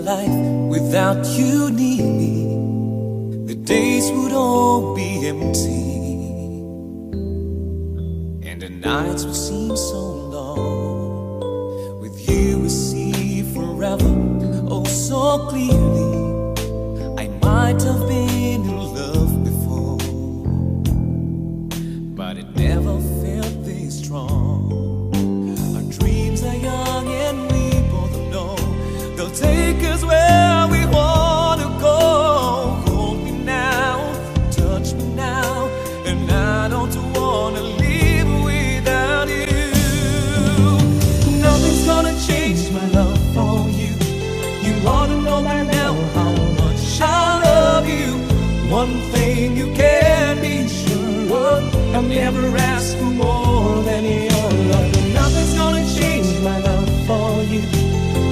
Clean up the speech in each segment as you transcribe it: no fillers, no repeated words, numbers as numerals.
life without you near me, the days would all be empty, and the nights would seem so long. With you I see forever, oh so clearly. I might have been in love before, but it never felt this strong. Our dreams are young and we both know they'll take us where we want to go. Hold me now, touch me now, and I don't want to live without you. Nothing's gonna change my love for you. You ought to know by now how much I love you. One thing you can be sure of, I'll never ask for more than your love. Nothing's gonna change my love for you.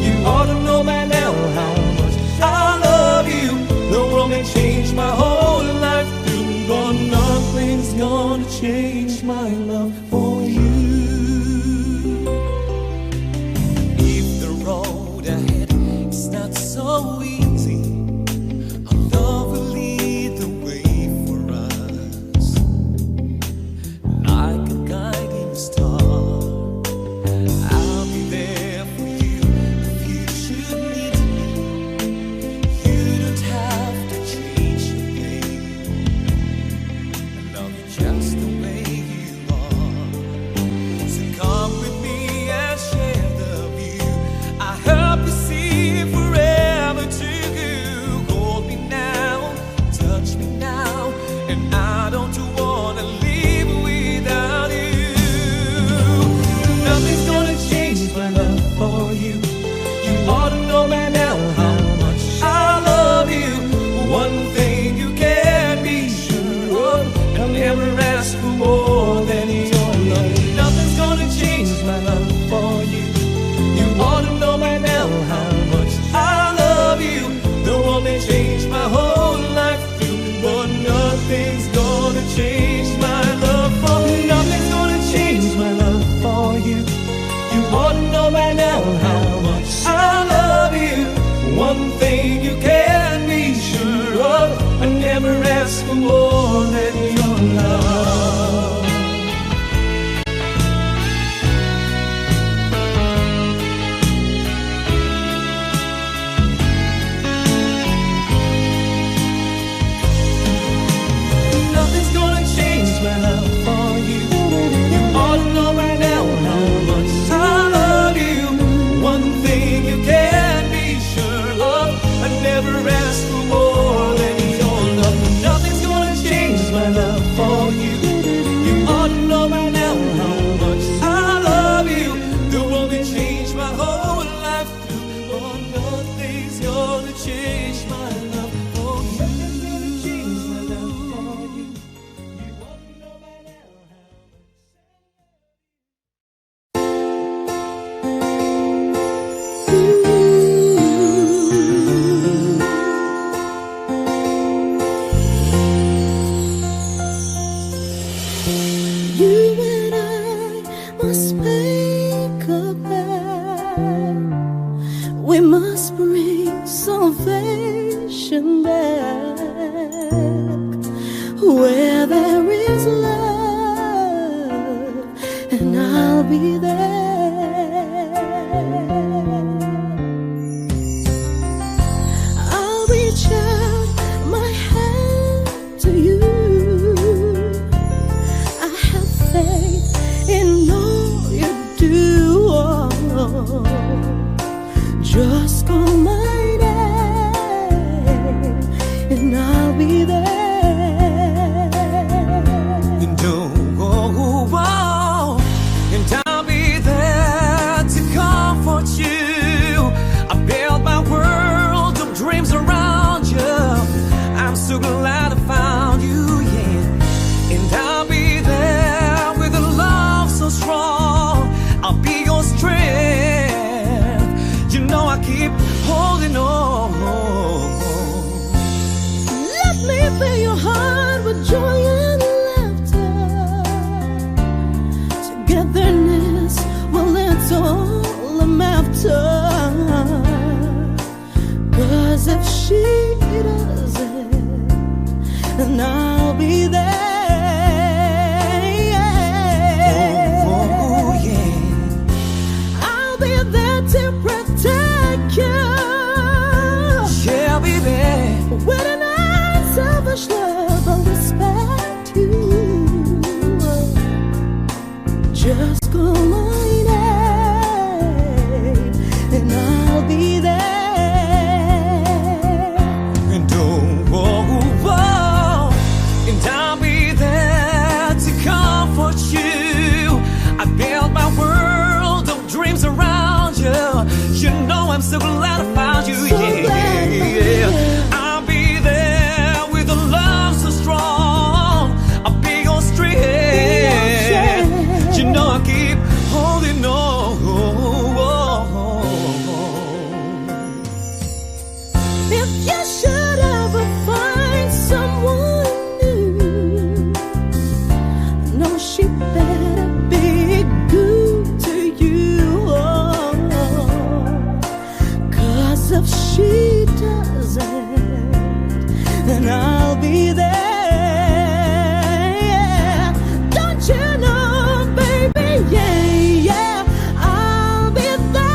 You ought to know by now how much I love you. The world may change my whole life through, but nothing's gonna change my love for you. If the road ahead is not so easy, our love will lead the way for us, like a guiding star. I'll be there for you if you should need me. You don't have to change your name. I love you just the way you are. So come with me and share the view. I help you see forever to you. Hold me now, touch me now, and I don't wanna live without you. Nothing's gonna change my love for you. You ought to know by now how much I love you. One thing you can be sure of, I'll never ask for more than your love. Nothing's gonna change my love for you. You ought to know by now how much I love you. The world may change my whole life through, but nothing's gonna change my love for you. Nothing's gonna change my love for you. You ought to know by now how much I love you. One thing you can be sure of, I never ask for more than your love. Nothing's gonna change my love for you. You ought to know by now how much I love you. One thing you can be sure of, I never ask for more than your love. Nothing's gonna change my love for you. You ought to know by now how much I love you. The world may change my whole life through, but nothing's gonna change my love for you. Change my love for you. You ought to know by now how You and I must make a pact. We must bring salvation back where there is love, and I'll be there. I'll reach out my hand to you. I have faith in all you do. Just call my name and I'll be there. and and I'll be there to comfort you. I built my world of dreams around you. I'm so glad I found you, yeah. And I'll be there with a love so strong. I'll be your strength. You know I keep holding on. Let me fill your heart with joy and laughter. Togetherness she doesn't, and I'll be there. Oh, yeah. I'll be there to protect you. Yeah, I'll be there. With an unselfish love and respect you. Just call my name and I'll be there. And and I'll be there to comfort you. I built my world of dreams around you. You know I'm so glad I found you. So glad I found you. I'll be there with a love so strong. I'll be your strength. You know I keep holding on. If you should ever find someone new, no, she better be good to you. 'Cause if she doesn't, then I'll be there. Don't you know, baby? Yeah, yeah, I'll be there.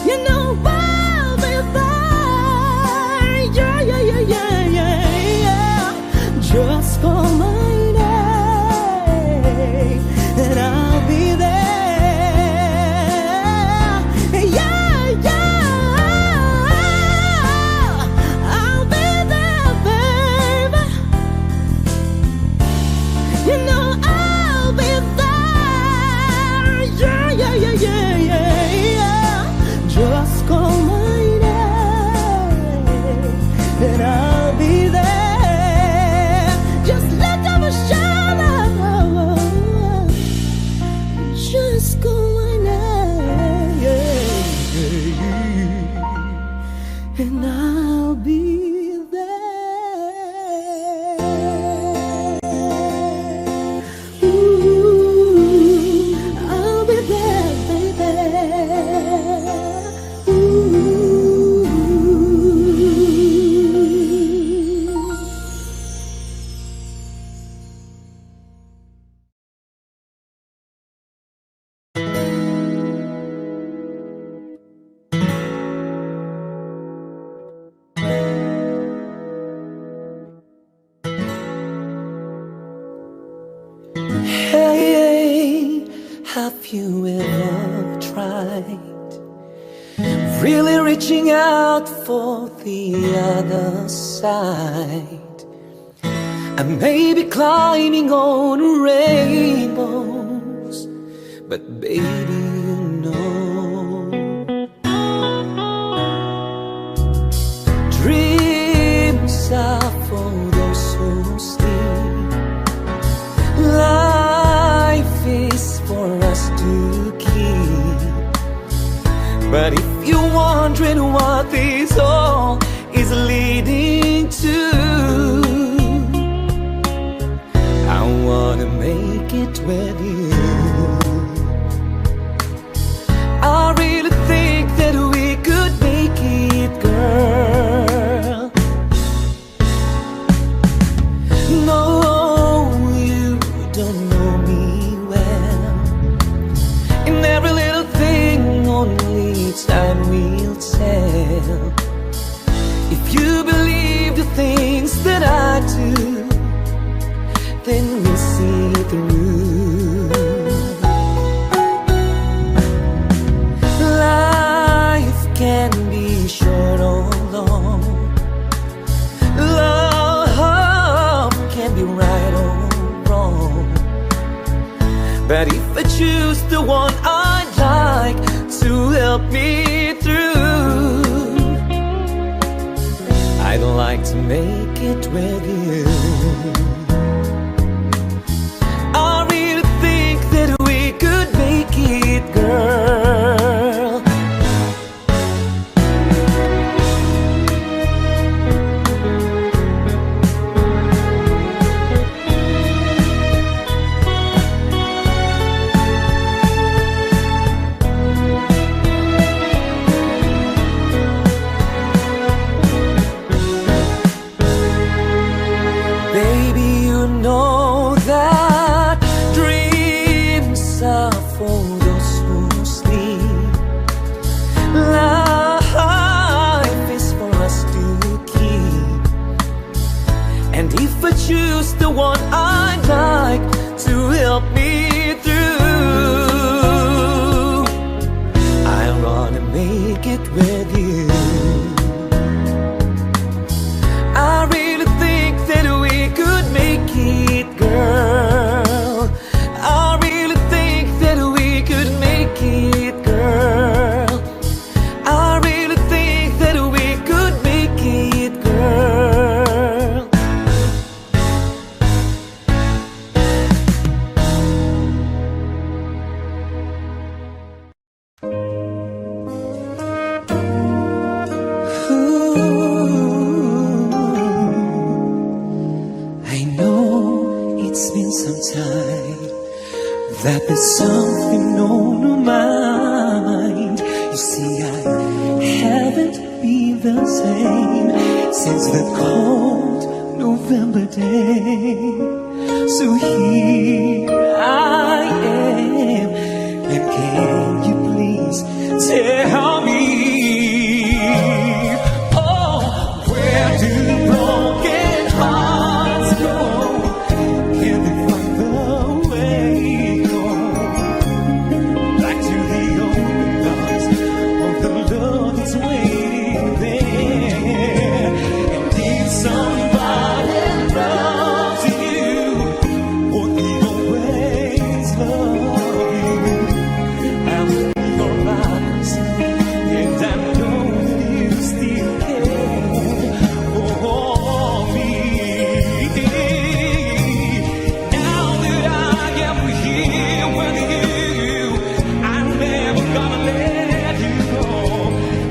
You know I'll be there. Yeah, yeah, yeah, yeah, yeah, yeah. Just call my name and I'll be there. Yeah, yeah, I'll be there, baby. You know I'll be there. Yeah, yeah, yeah, yeah, yeah, yeah. Just call my name and I'll be there. Just look over shoulder. Just call my name and I'll be there. Ooh, I'll be there, baby. Ooh. Hey, have you ever tried really reaching out for the other side? And maybe climbing on rainbows, but baby, you know, dreams are for those who sleep. Life is for us to keep. But if you're wondering what this all is leading to, I wanna make it with you. I really think that we could make it, girl. No, you don't know me well. In every little thing, only time will tell. If you believe the things that I do, then we'll see through. Life can be short or long. Love can be right or wrong. But if I choose the one I'd like to help me through, I'd like to make it with you. I really think that we could make it, girl. one I'd like to help me through. I wanna make it with you. I really think that we could make it, girl. I really think that we could make it, girl. I really think that we could make it, girl. I know it's been some time that there's something on your mind. You see, I haven't been the same since the cold November day. So here I am, and can you please tell me, oh, where do broken hearts go? Can they find the way home? Back to the old loves of the love that's waiting there. And if somebody loves you, won't he always love you? I'll look in your eyes, and I know that you still care for me. Now that I am here with you, I'm never gonna let you go.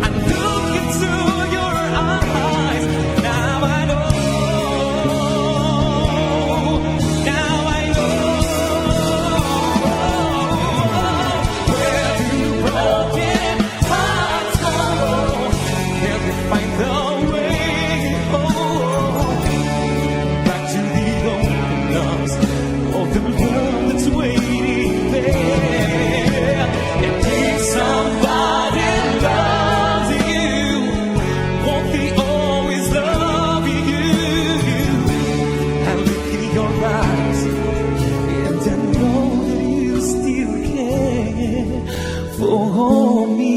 I look into your eyes, now I know. Now I know. Where do broken hearts go? Can they find the way home? Back to the old loves of the love that's waiting there. And if somebody loves you, won't they always love you? I look in your eyes, and I know that you still care for me.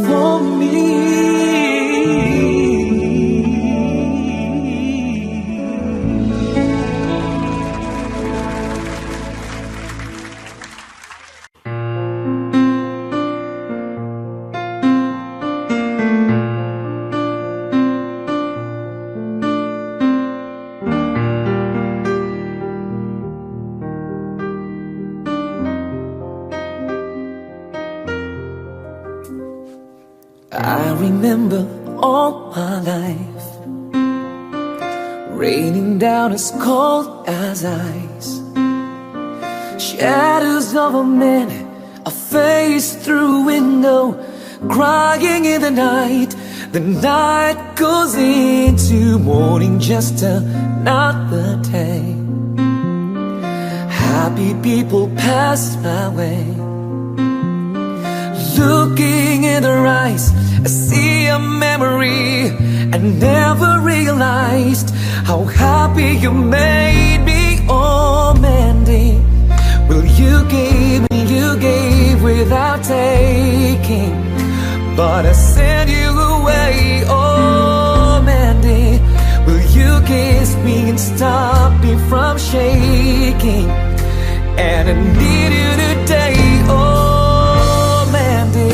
For me. I remember all my life, raining down as cold as ice. Shadows of a man, a face through a window, crying in the night. The night goes into morning, just another day. Happy people pass my way. Looking in their eyes, I see a memory. I never realized how happy you made me. Oh, Mandy, well, you gave and you gave without taking, but I sent you away. Oh, Mandy, will you kiss me and stop me from shaking? And I need you today. Oh, Mandy.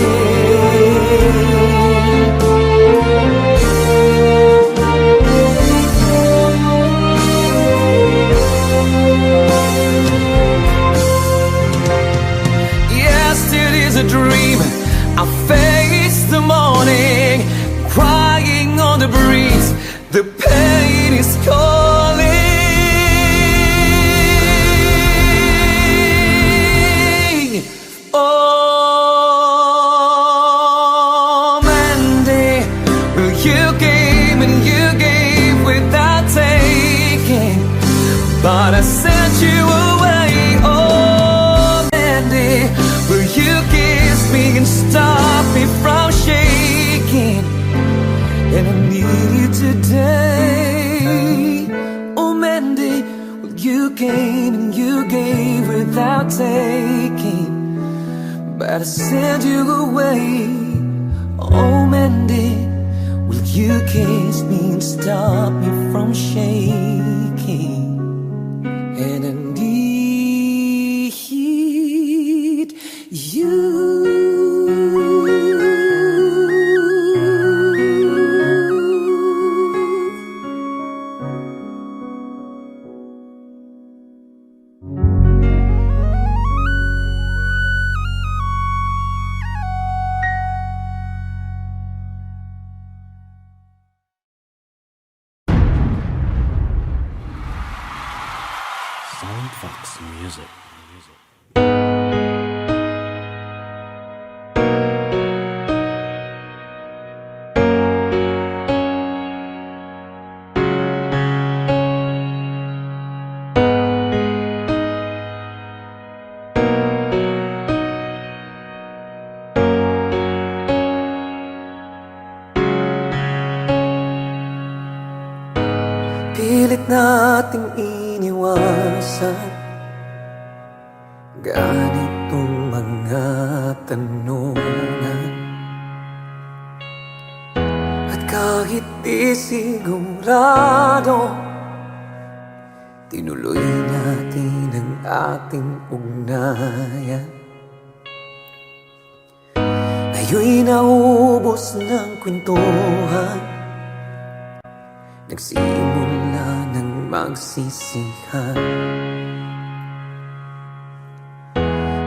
Yesterday's a dream. I face the morning, crying on the breeze. The pain is calling. Oh, Mandy, well, you gave and you gave without taking, but I sent you away. Oh, Mandy, will you kiss me and stop me from shaking? And I need you today. you came and you gave without taking. But I sent you away, oh Mandy. Will you kiss me and stop me from shaking? And I need you. Soundfox Music. Pilit nating iniwasan ganitong mga tanungan. At kahit di sigurado, tinuloy natin ang ating ugnayan. Ngayon'y naubos ng kwentuhan, nagsimula ng magsisihan.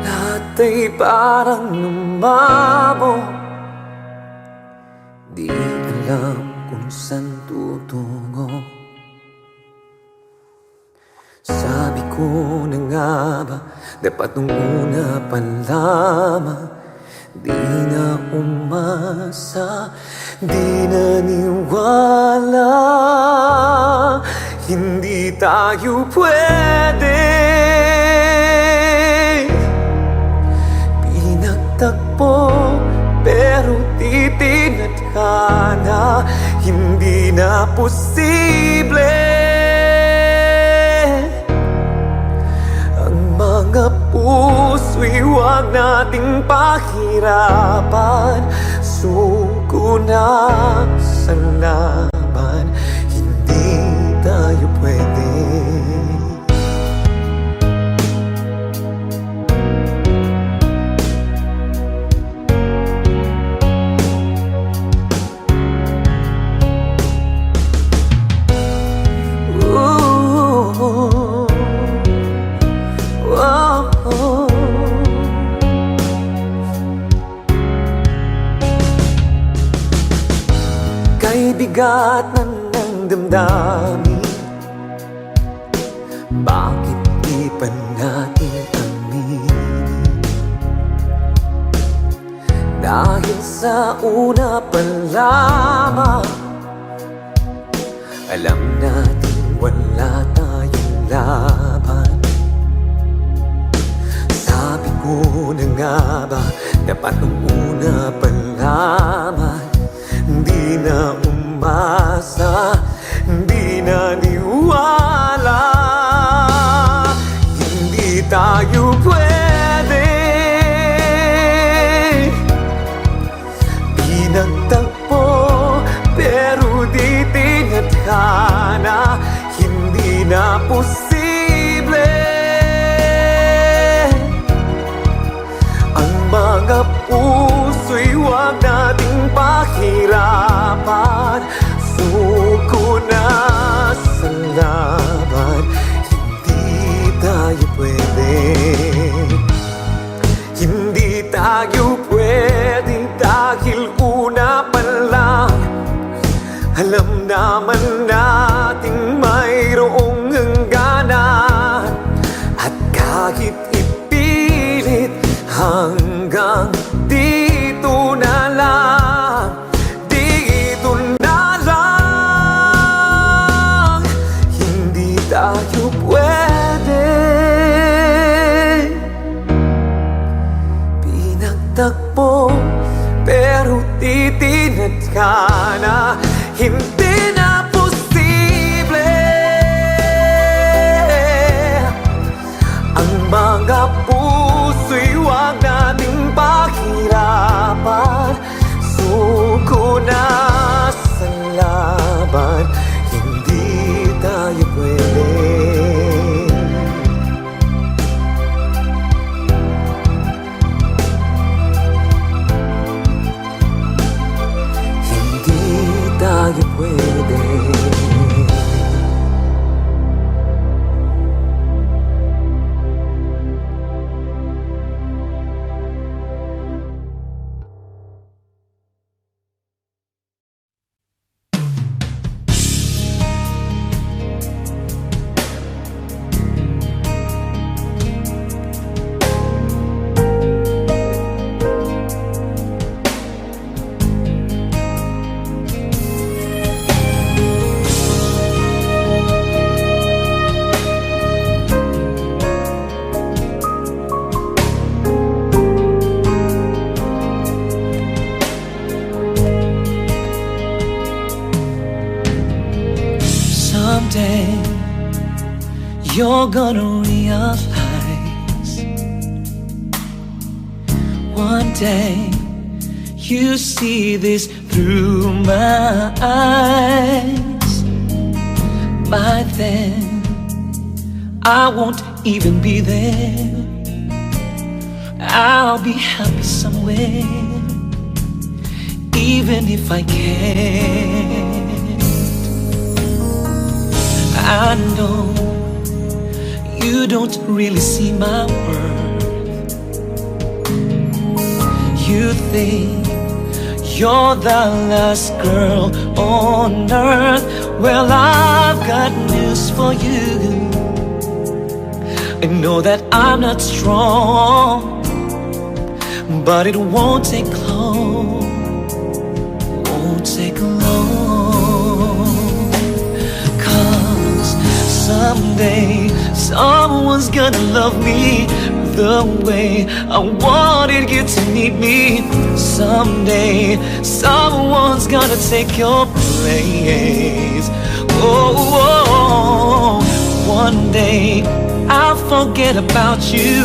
Lahat ay parang lumabo, di alam kung saan tutungo. Sabi ko na nga ba, dapat nung una pa lamang di na umasa, di naniwala. Hindi tayo pwede pinagtagpo, pero di tinadhana. Hindi na posible ang mga puso'y huwag nating pahirapan. Suko na sa laban, hindi tayo pwede. Kay bigat na ng damdamin, bakit di pa natin aminin? Dahil sa una pa lamang, alam natin wala tayong laban. Sabi ko na nga ba, dapat nung una pa lamang di na umasa, di na niwala. Hindi tayo pwede pinagtagpo, pero di tinadhana. Hindi na posible ang mga puso'y huwag nating pahirapan. Suko na sa laban, hindi tayo pwede. Hindi tayo pwede dahil una pa lang alam naman nating mayroong hangganan. At kahit ipilit hanggang dito na lang, dito na lang, hindi tayo pwede pinagtagpo, pero titinad ka na. Hindi na posible you're gonna realize one day you see this through my eyes. By then I won't even be there. I'll be happy somewhere, even if I can't. I know you don't really see my worth. You think you're the last girl on earth. Well, I've got news for you. I know that I'm not strong, but it won't take long. Won't take long. 'Cause someday someone's gonna love me the way I wanted you to need me. Someday someone's gonna take your place. Oh, oh, one day I'll forget about you,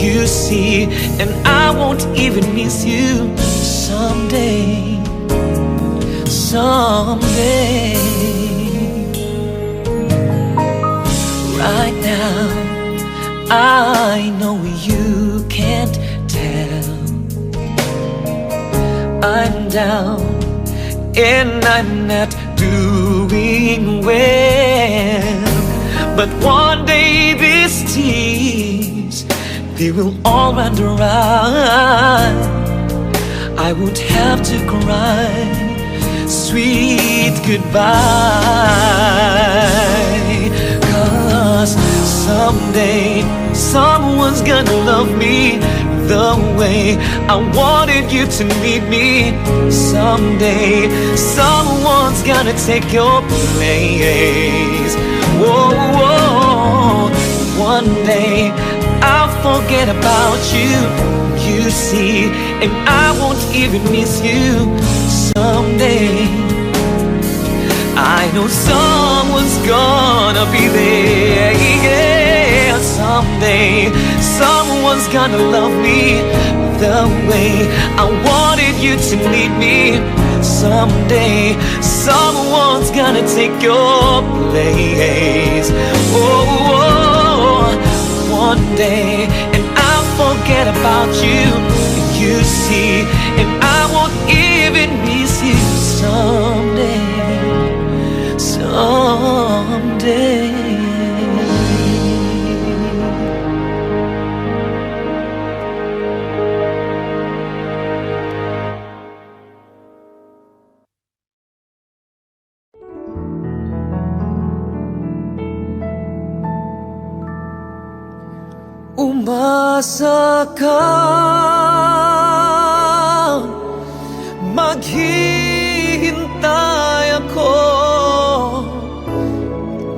you see, and I won't even miss you. Someday, someday. Right now I know you can't tell. I'm down and I'm not doing well. But one day these tears, they will all run dry. I won't have to cry sweet goodbye. 'Cause someday someone's gonna love me the way I wanted you to need me. Someday someone's gonna take your place. Whoa, whoa. One day I'll forget about you, you see, and I won't even miss you. Someday I know someone's gonna be there, yeah. Someday someone's gonna love me the way I wanted you to need me. Someday someone's gonna take your place. Oh, oh, one day, and I'll forget about you, you see, and I won't even miss you. Someday, someday. Umasa ka, maghihintay ako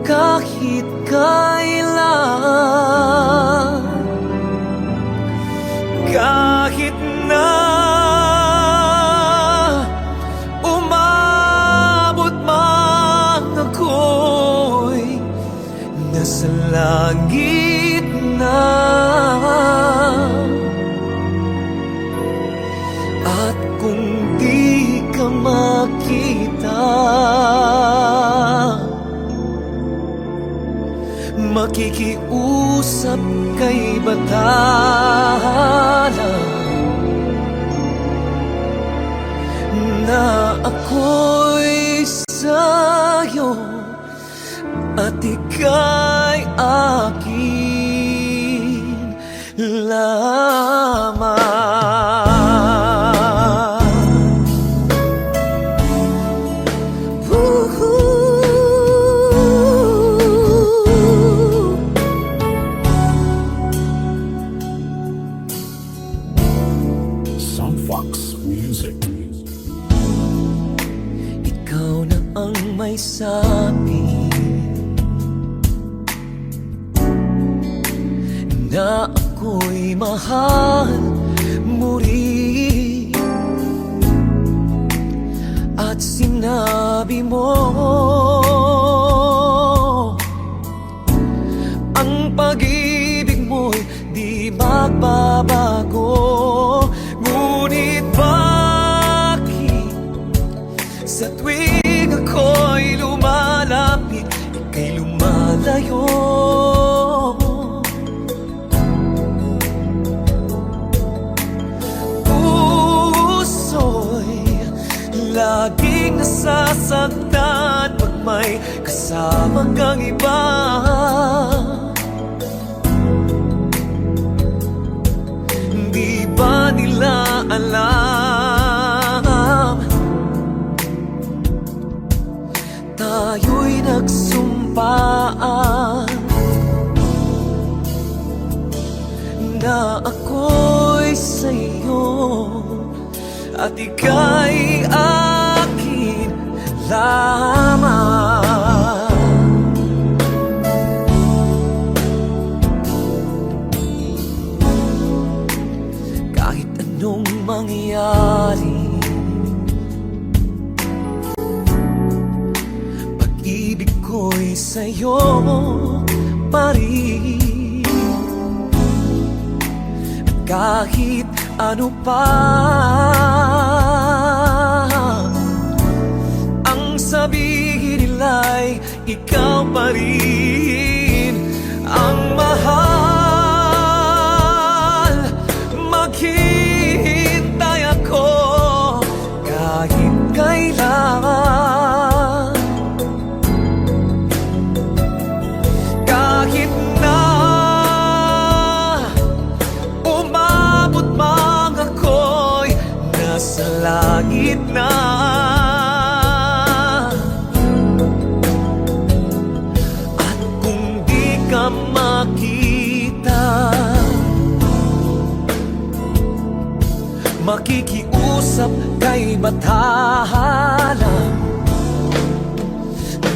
kahit kailan, kahit na umabot man ako'y nasa langit na. At kung di ka makita, makikiusap kay batala na ako'y sa'yo at ika'y akin lamang. Soundfox Music. Ikaw na ang may sabi na ako'y mahal mo rin, at sinabi mo Ang pag-ibig mo'y di magbabago. Ngunit bakit sa tuwing ako'y lumalapit, ika'y lumalayo? Puso'y laging nasasaktan pag may kasama kang iba. Di ba nila alam, tayo'y nagsumpaan na ako'y sa'yo at ika'y akin lamang. Kahit anong mangyari, pag-ibig ko'y sa'yo pa rin. Kahit ano pa ang sabihin nila'y ikaw pa rin ang mahal. Maghihintay ako kahit kailan, kahit na umabot mang ako'y nasa langit na. At kung di ka makita, makikiusap kay bathala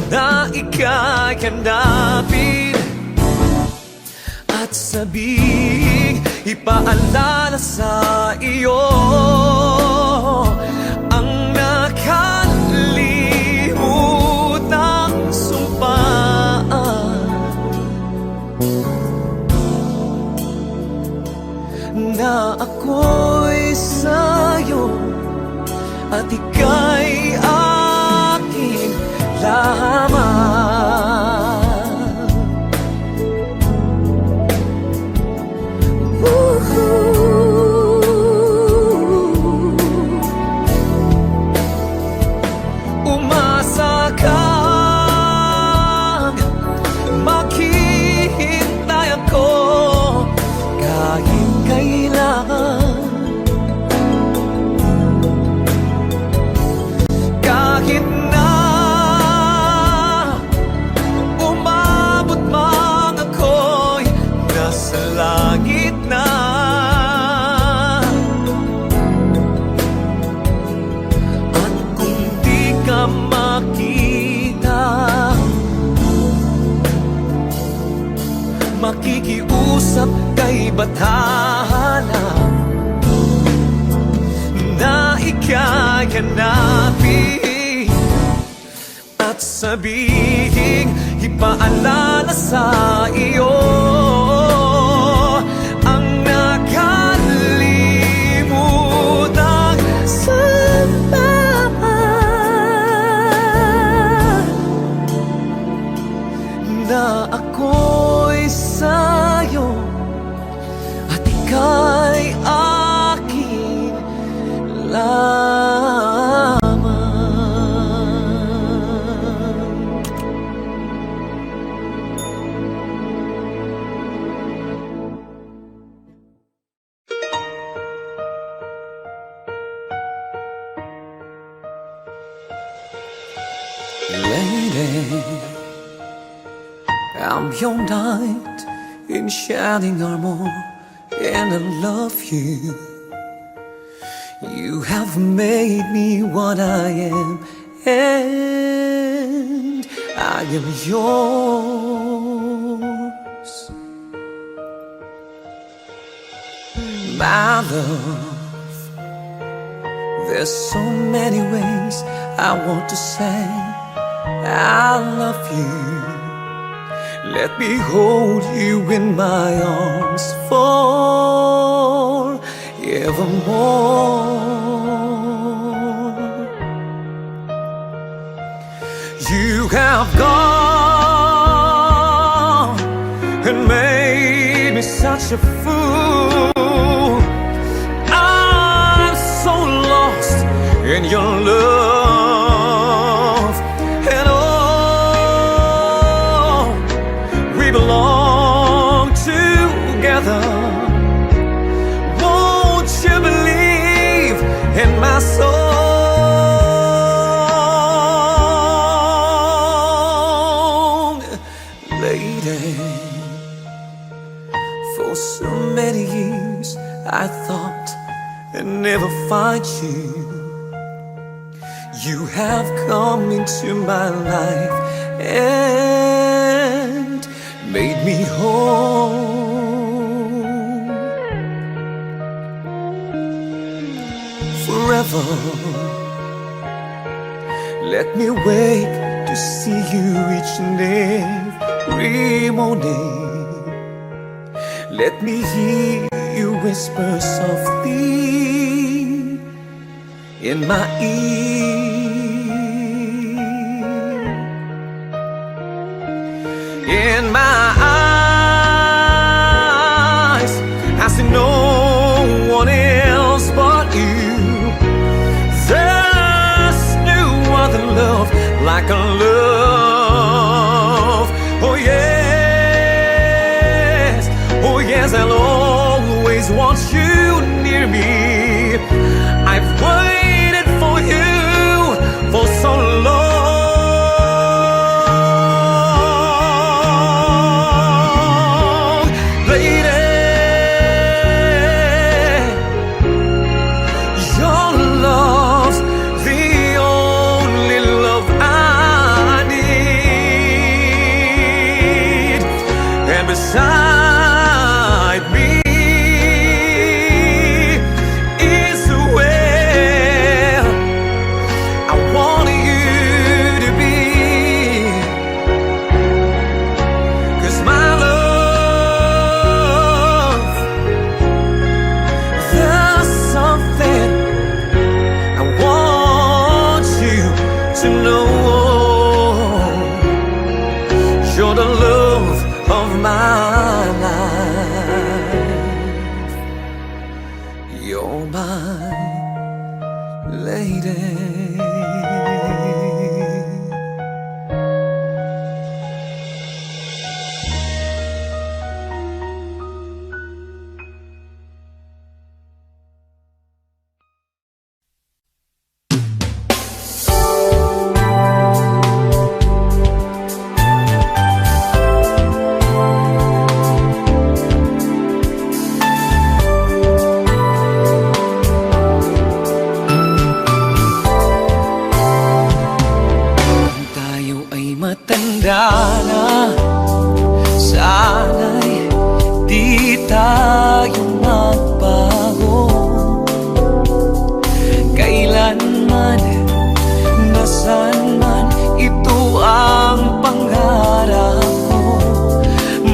na ika'y hanapin at sabihing ipaalala sa iyo ang nakalimutang sumpaan na ako'y sa'yo at ika'y akin lamang. Umasa kang maghihintay ako kahit kailan, kahit na umabot mang ako'y nasa langit na. At kung di ka makita, makikiusap kay bathala na ika'y hanapin at sabihing ipaalala sa iyo ang nakalimutang sumpaan na ako'y sa'yo at ika'y akin lamang. Lady, I'm your knight in shining armor, and I love you. You have made me what I am, and I am yours. My love, there's so many ways I want to say I love you. let me hold you in my arms forevermore. You have gone and made me such a fool. I'm so lost in your love, and oh, we belong together. Won't you believe in my song, lady? For so many years I thought I'd never find you. You have come into my life and made me whole. Forever, let me wake to see you each and every morning. Let me hear you whisper softly in my ear. In my eyes, I see no one else but you. There's no other love like a love. Oh yes, oh yes, I'll always want you near me. I've waited for you for so long, lady. Your love's the only love I need, and beside me is where I want you to be. 'Cause my love, there's something I want you to know. You're the love of my life. You're my lady. Tayo ay matanda na, sana'y di tayo magbago. Kailanman, nasaan man, ito ang pangarap ko.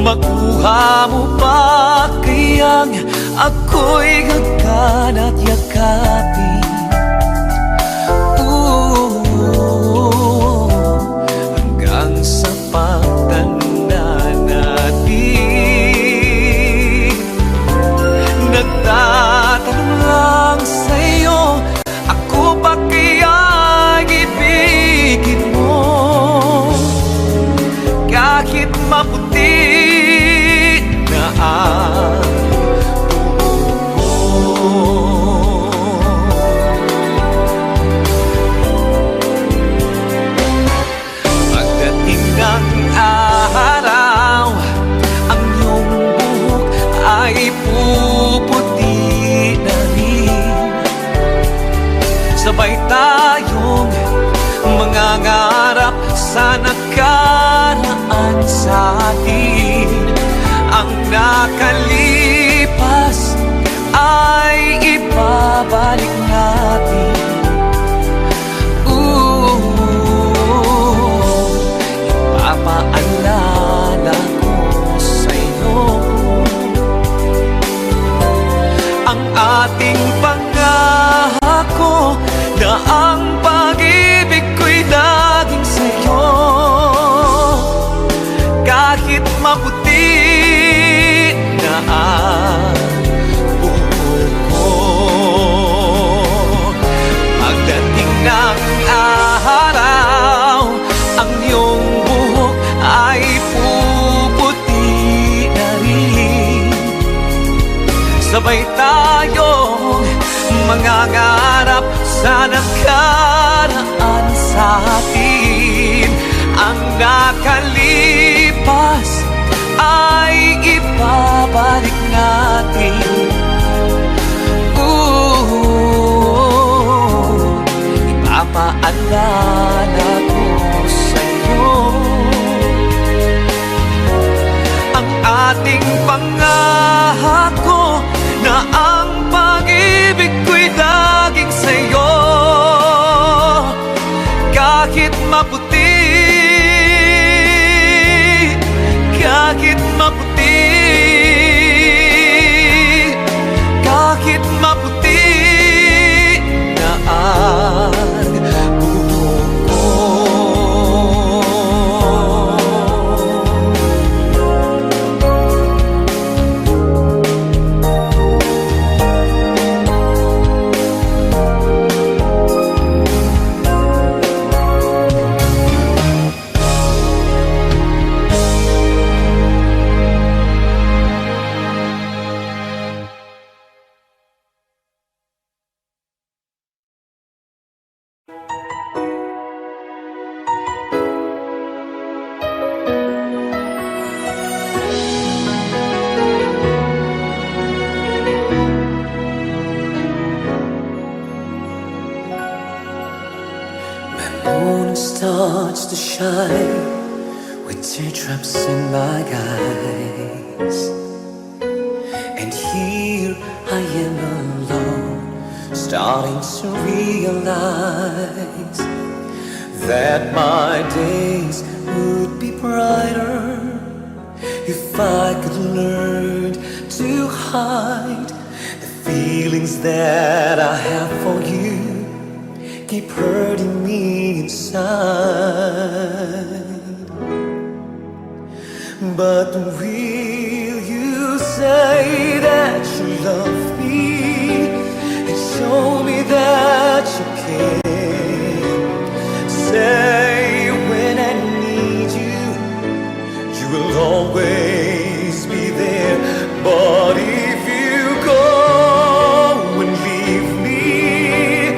Makuha mo ba kayang ako'y hagkan at yakapin? Hanggang sa pagtanda natin, nagtatanong lang sa'yo, ako ba kaya'y ibigin mo? Kahit maputi na ang buhok mo. Pagdating ng araw, ang iyong buhok ay puputi na rin. Sabay tayong mangangarap sa nakaraan sa atin. Ang nakalipas ay ibabalik natin. Ipapaalala maputi na ang buhok ko. Pagdating ng araw, ang iyong buhok ay puputi na rin. Sabay tayong mangangarap sa nakaraan sa atin. Ang nakalipas ay ibabalik natin. Ipapaalala ko sa'yo ang ating pangako na ang pag-ibig ko'y laging sa'yo. Kahit maputi, kahit maputi, kahit maputi na ang buhok ko. Moon starts to shine with teardrops in my eyes, and here I am alone, starting to realize that my days would be brighter if I could learn to hide the feelings that I have for you. Keep hurting me inside. But will you say that you love me and show me that you care? Say when I need you, you will always be there. But if you go and leave me,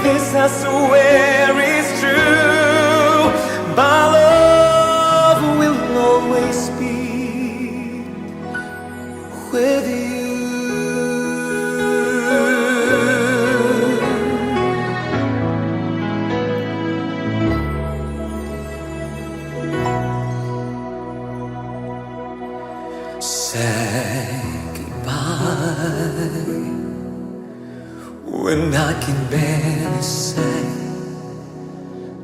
this I swear is true. My love will always be with you. Say goodbye when I can barely say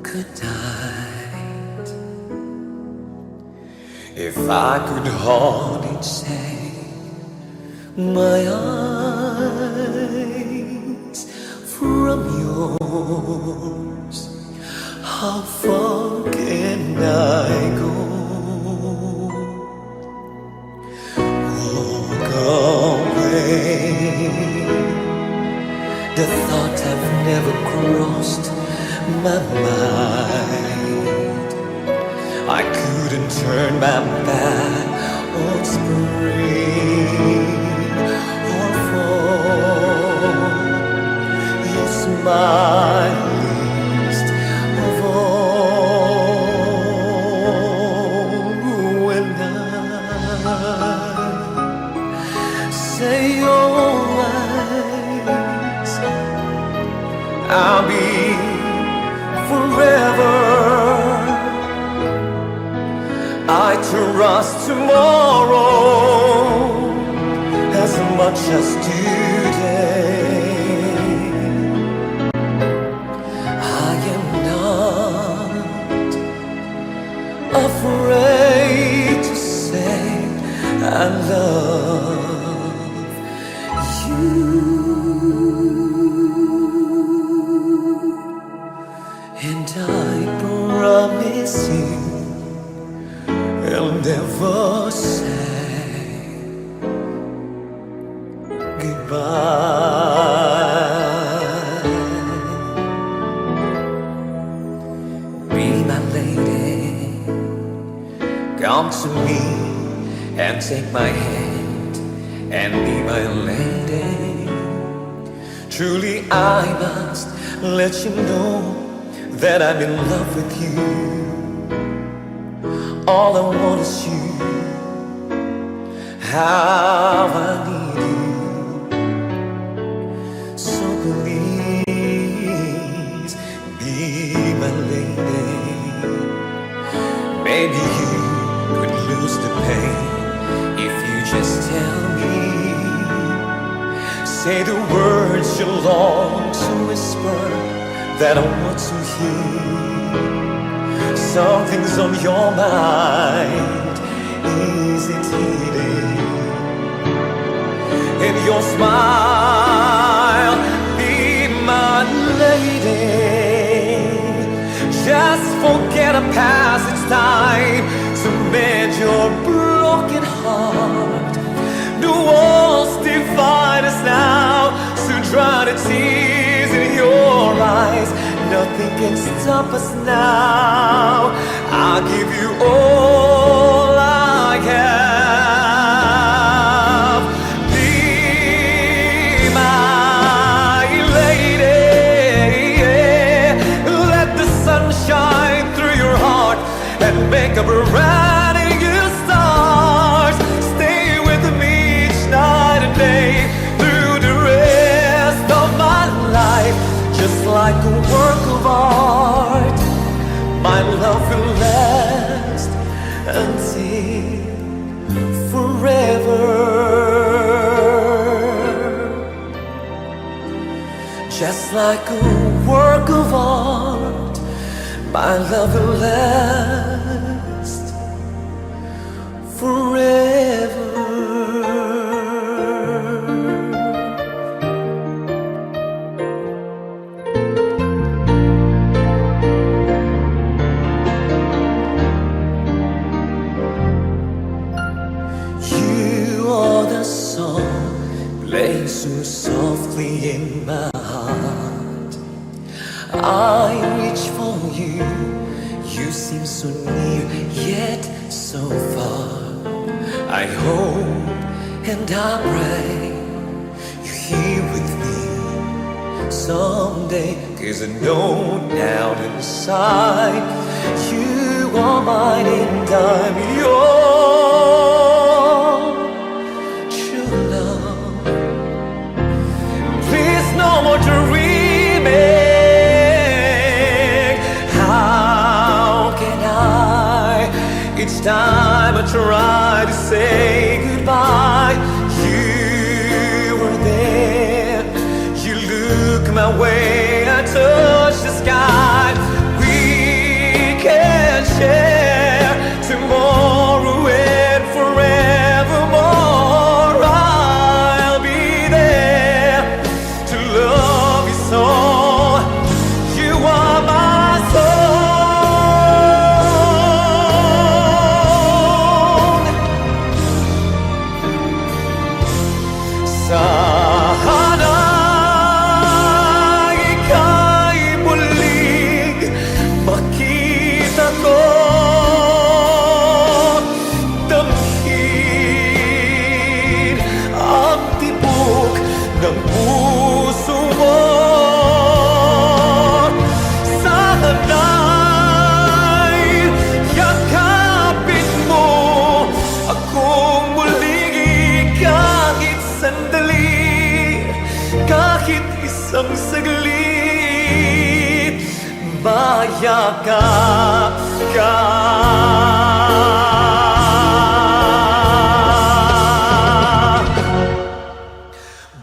goodnight. If I could only take my eyes from yours, how far can I go? Walk away. The thought have never crossed my mind. I couldn't turn my back on spring or fall. Your smile least of all. When I say your eyes, I'll be forever. I trust tomorrow as much as today. I am not afraid to say I love you. And I promise you I'll never say goodbye. Be my lady, come to me and take my hand and be my lady. Truly I must let you know that I'm in love with you. All I want is you, how I need you. So please be my lady. Maybe you could lose the pain if you just tell me. Say the words you long to whisper that I want to hear. Something's on your mind, is it hidden in your smile? Be my lady. Just forget the past, it's time to mend your broken heart. The walls divide us now, so dry the tears in your eyes. Nothing can stop us now. I'll give you all I have. Be my lady. Let the sun shine through your heart and make up a brand new stars. Stay with me each night and day through the rest of my life. Just like a work of art, my love will last until forever. Just like a work of art, my love will last forever. Play so softly in my heart. I reach for you. You seem so near yet so far. I hope and I pray you're here with me someday. 'Cause I know now inside you are mine and I'm yours. True love. Please no more dreaming. How can I? Each time I try to say goodbye, you were there. You look my way, I touch the sky. We can share tomorrow and forevermore. I'll be there to love you so. You are my song. Sana ika'y muling makita ko. Damhin ang tibok ng puso mo. Sana'y yakapin mo akong muling kahit sandali, kahit isang saglit, mayakap ka.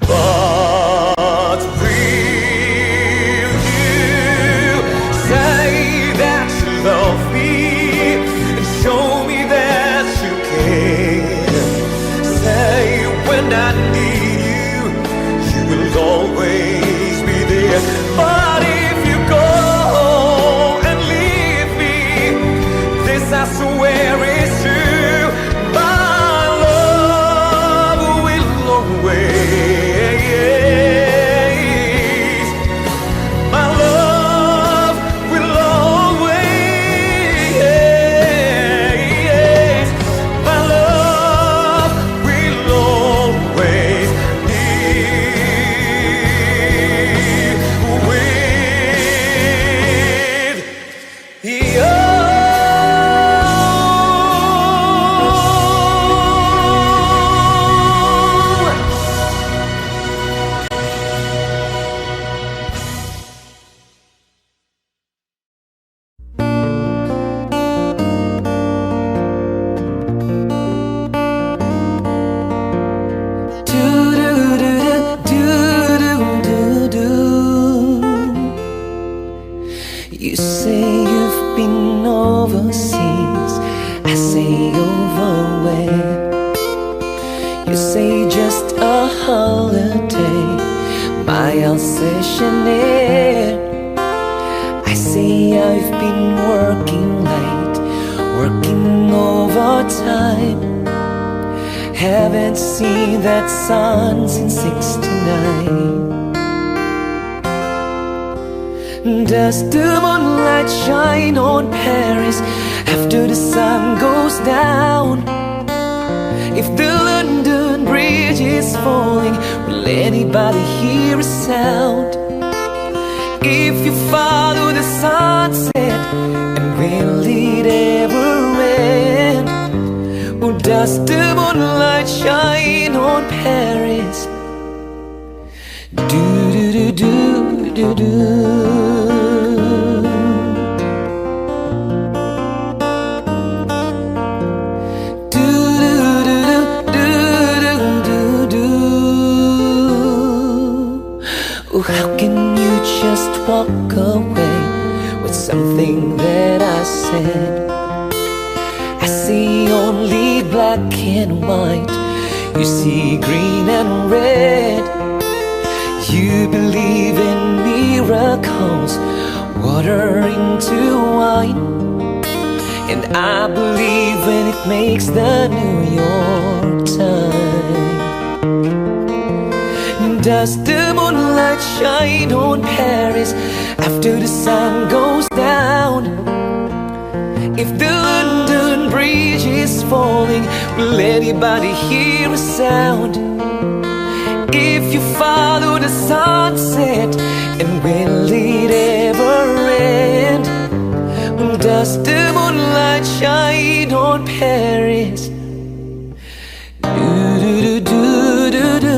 But will you say that you love me and show me that you care? Say when I need you, you will always be there. But if you go and leave me, this has I'll session it. I see I've been working late, working overtime. Haven't seen that sun since '69. Does the moonlight shine on Paris after the sun goes down? If the London Bridge is falling, will anybody hear a sound? If you follow the sunset, and will it ever end? Or does the moonlight shine on Paris? Do-do-do-do-do-do. How can you just walk away with something that I said? I see only black and white, you see green and red. You believe in miracles, water into wine, and I believe when it makes the New York Times. Does the moonlight shine on Paris after the sun goes down? If the London Bridge is falling, will anybody hear a sound? If you follow the sunset, and will it ever end? Does the moonlight shine on Paris? Do-do-do-do-do-do.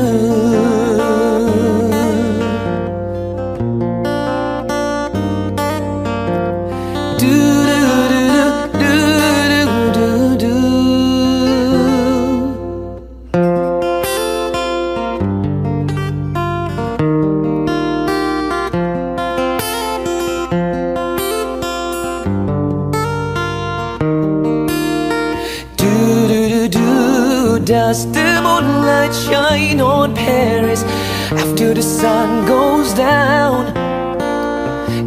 Does the moonlight shine on Paris after the sun goes down?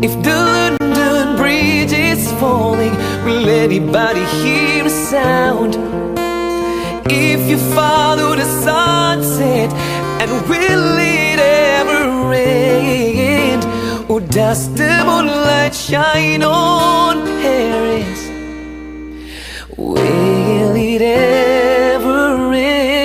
If the London Bridge is falling, will anybody hear a sound? If you follow the sunset, and will it ever end? Or does the moonlight shine on Paris? Will it ever end?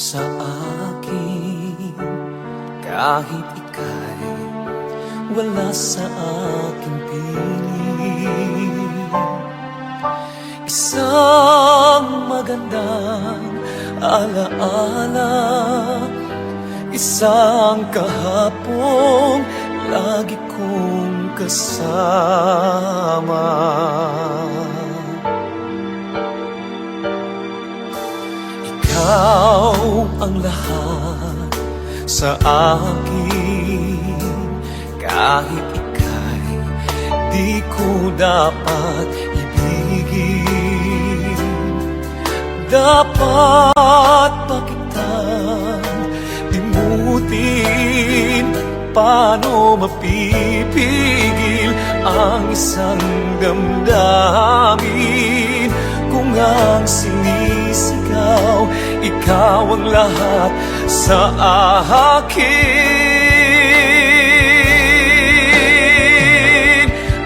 Sa akin, kahit ika'y wala sa aking piling. Isang magandang alaala, isang kahapong lagi kong kasama. Ikaw ang lahat sa akin, kahit ika'y di ko dapat ibigin. Dapat pa kitang limutin, paano mapipigil ang isang damdamin kung ang sinisigaw, ikaw ang lahat sa akin.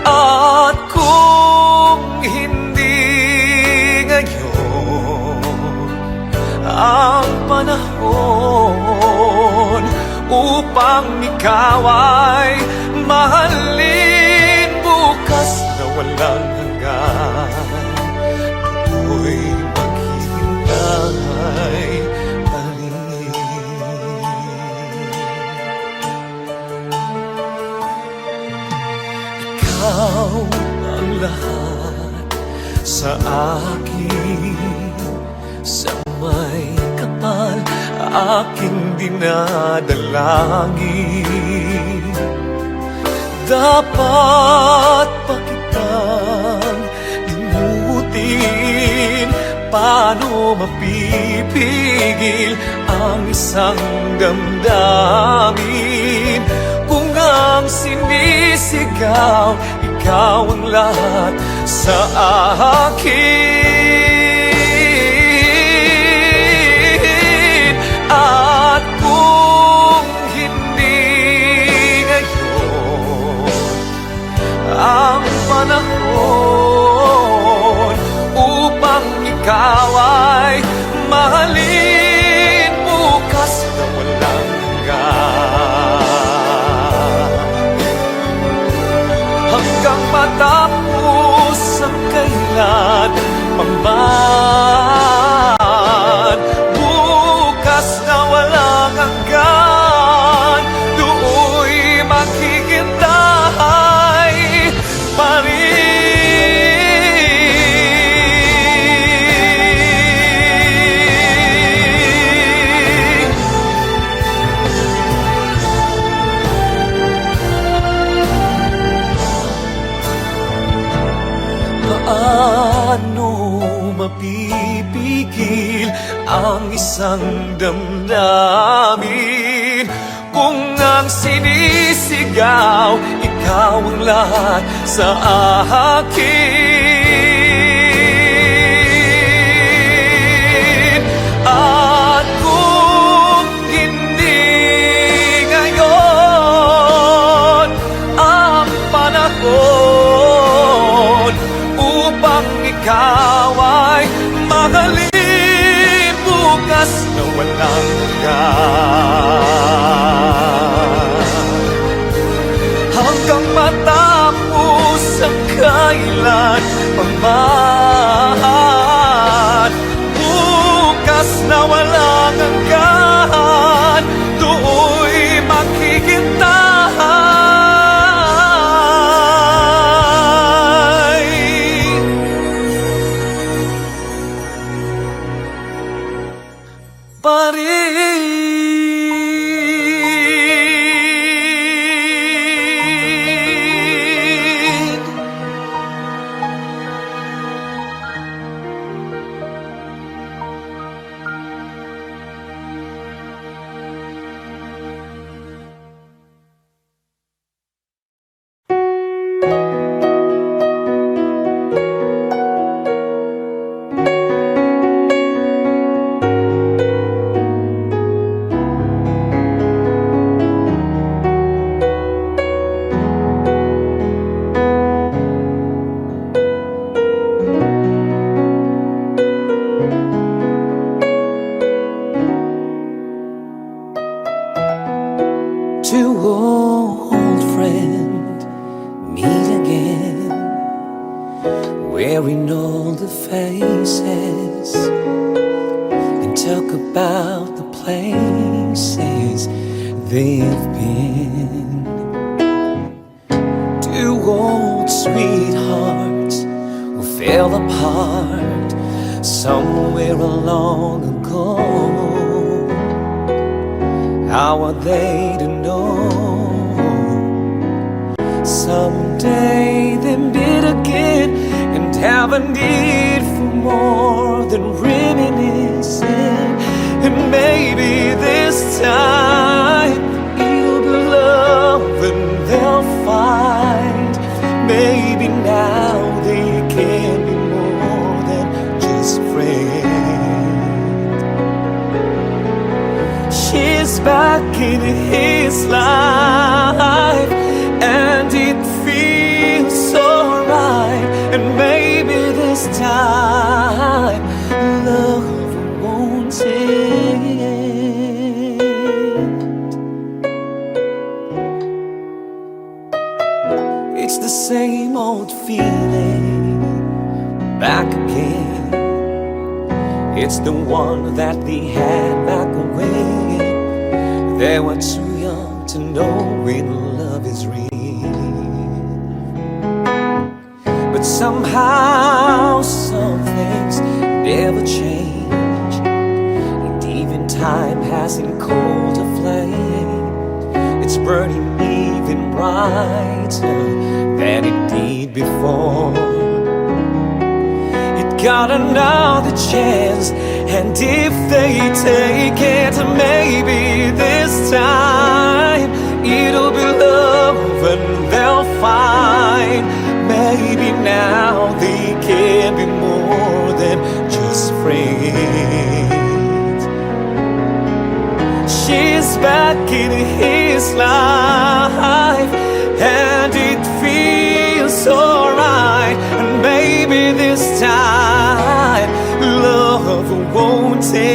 At kung hindi ngayon ang panahon upang ikaw ay mahalin, bukas na walang hanggan ako'y maghihintay pa rin. aking dinadalangin. Dapat pa kitang limutin, paano mapipigil ang isang damdamin? Kung ang sinisigaw, ikaw ang lahat sa akin. At kung hindi ngayon ang panahon upang ikaw ay mahalin, bukas na walang hanggan, hanggang matapos ang kailan man. Bukas na walang hanggan, do'y maghihintay pa rin. Paano mapipigil ang isang damdamin kung ang sinisigaw, ikaw ang lahat sa akin? At kung hindi ngayon ang panahon upang ikaw ay mahalin, bukas na walang hanggan, hanggang matapos ang kailan man. Bukas na walang hanggan, do'y maghihintay pa rin. Two old friends meet again, wearing all the faces, and talk about the places they've been. Two old sweethearts who fell apart somewhere long ago. How are they to know? Someday they meet again and have a need for more than reminiscing. And maybe this time it'll be love and they'll find. Maybe now they can be more than just friends. She's back in his life and it feels so right. And maybe this time love won't end. It's the same old feeling back again. It's the one that we had back when they were too young to know when love is real. But somehow some things never change, and even time hasn't cooled a flame. It's burning even brighter than it did before. It got another chance, and if they take it, maybe this time it'll be love and they'll find. Maybe now they can be more than just friends. She's back in his life, and it feels so right. And maybe this time love won't end.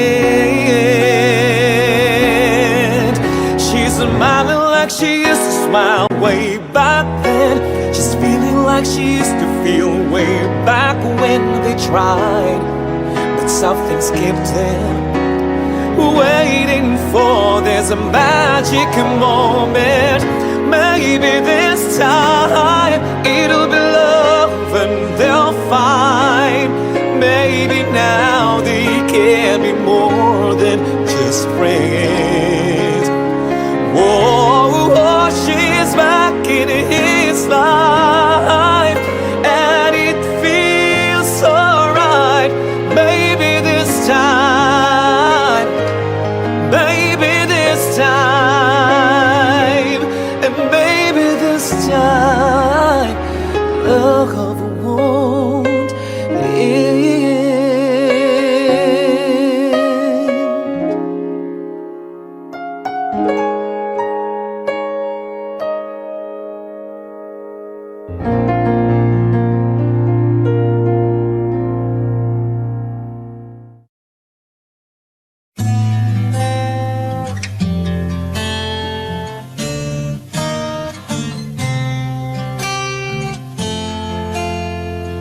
She's smiling like she used to smile way back then. She's feeling like she used to feel way back when they tried, but something's kept them waiting for there's a magic moment. Maybe this time it'll be love and they'll find. Maybe now they can be more than just friends. Whoa, she's back in his life, and it feels so right. Maybe this time, baby, this time, and baby, this time, love won't end.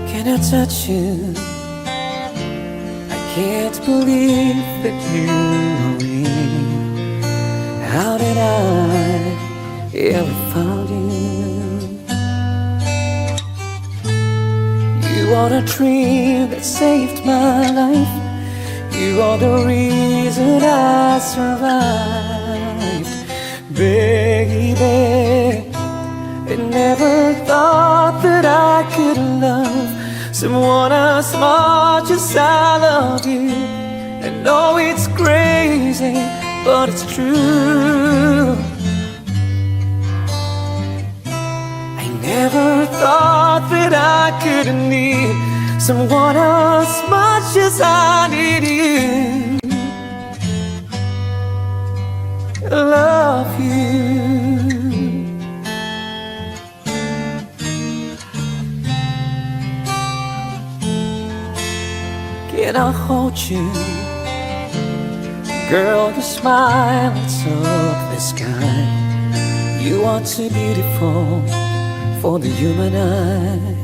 Can I touch you? I can't believe that you know me. How did I ever find you? You are the dream that saved my life. You are the reason I survived. Baby, I never thought that I could love someone as much as I love you. I know it's crazy, but it's true. I never thought that I could need someone as much as I need you. I love you. Can I hold you? Girl, your smile lights up the sky. You are too beautiful for the human eye.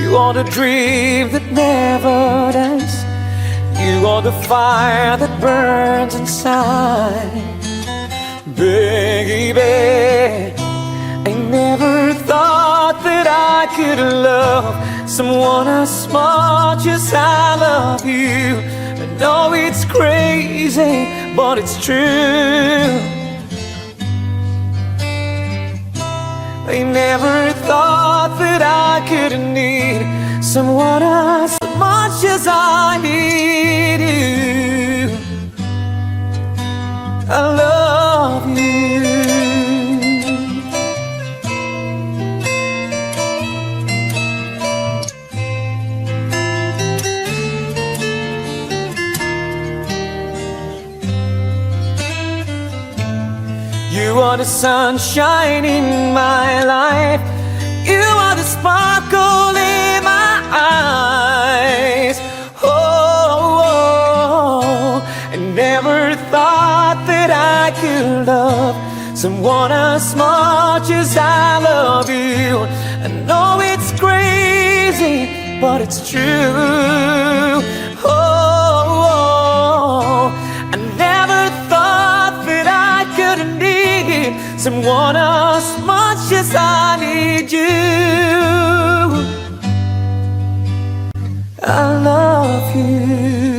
You are the dream that never dies. You are the fire that burns inside. Baby, I never thought that I could love someone as much as I love you. I know it's crazy, but it's true. I never thought that I could need someone as much as I need you. I love you. You are the sunshine in my life. You are the sparkle in my eyes. Oh, I never thought that I could love someone as much as I love you. I know it's crazy, but it's true. Oh, I never thought that I could need someone as much as I need you. I love you.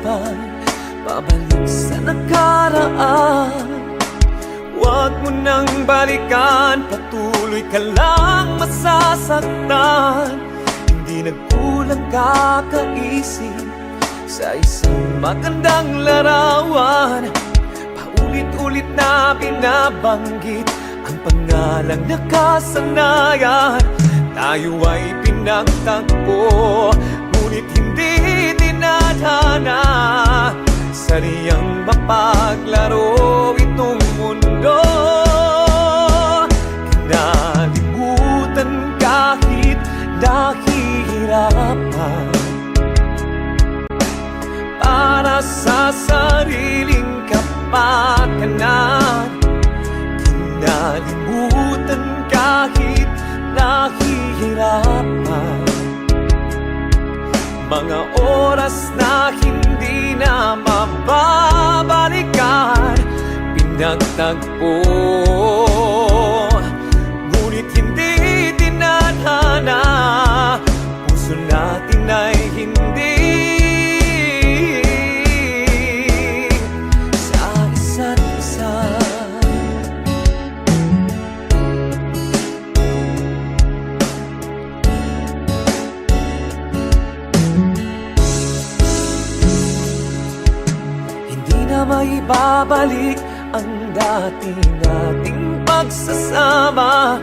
hirapan, pabalik sa nakaraan. Huwag mo nang balikan, patuloy ka lang masasaktan. Hindi nagkulang kakaisip sa isang magandang larawan. Paulit-ulit na binabanggit ang pangalang nakasanayan. Tayo ay pinagtagpo, ngunit hindi dinadhana. Sariyang mapaglaro itong mundo. Kinalimutan kahit nahihirapan, para sa sariling kapakanan. Kinalimutan kahit nahihirapan, mga oras na hindi na mababalikan. Pinagtagpo, ngunit hindi dinadhana. Puso natin ay hindi sa isa't isa. Maibabalik ang dati nating pagsasama.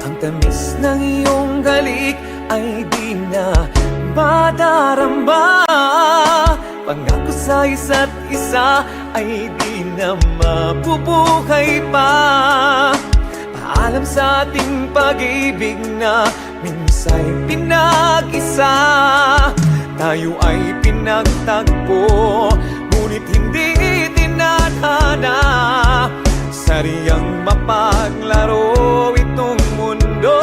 Ang tamis ng iyong halik ay di na madaramba. Pangako sa isa't isa ay di na mabubuhay pa. Paalam sa ating pag-ibig na minsa'y pinag-isa. Tayo ay pinagtagpo, ngunit hindi dinadhana. Sariyang mapaglaro itong mundo.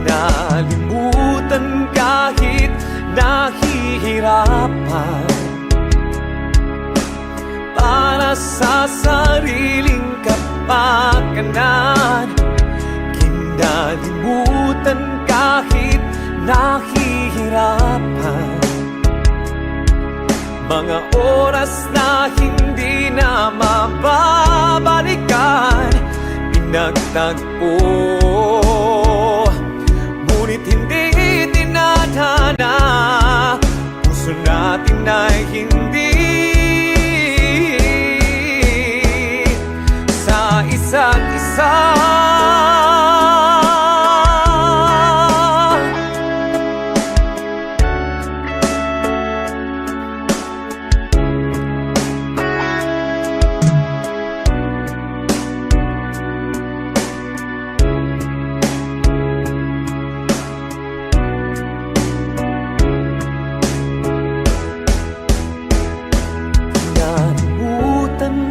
Kinalimutan kahit nahihirapan, para sa sariling kapakanan. Kinalimutan kahit nahihirapan, mga oras na hindi na mababalikan. Pinagtagpo, ngunit hindi dinadhana. Puso natin ay hindi sa isa't isa.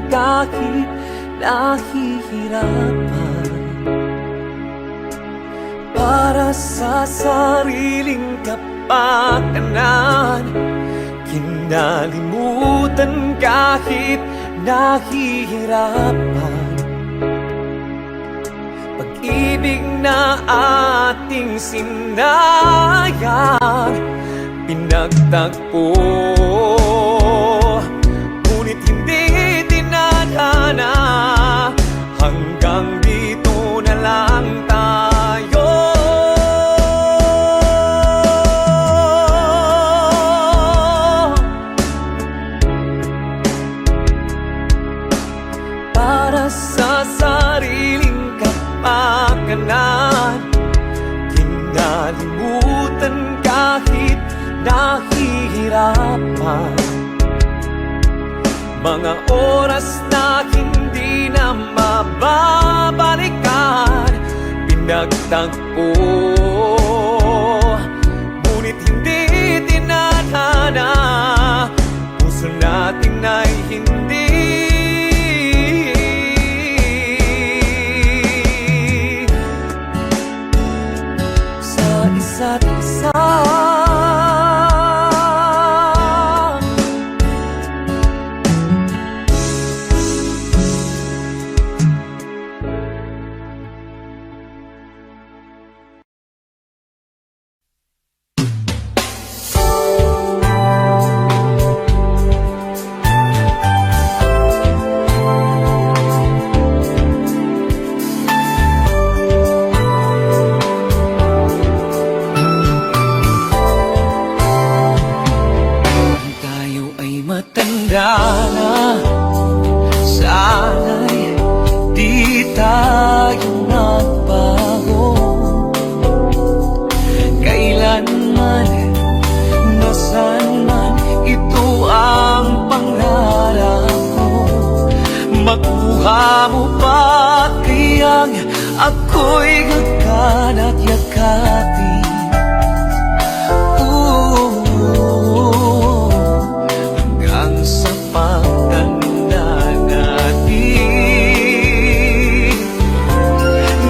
Kahit nahihirapan, para sa sariling kapakanan. Kinalimutan kahit nahihirapan, pag-ibig na ating sinayang. Pinagtagpo, ngunit hindi dinadhana. Hanggang dito na lang tayo. Para sa sariling kapakanan. Kinalimutan kahit nahihirapan, mga oras na hindi na mababalikan. Pinagtagpo, ngunit hindi dinadhana. Puso natin ay hindi sa isa't isa. Sana'y di tayo nagbago. Kailanman, nasaan man, ito ang pangarap ko. Makuha mo ba kayang ako'y hagkan at yakapin? Hanggang sa pagtanda natin.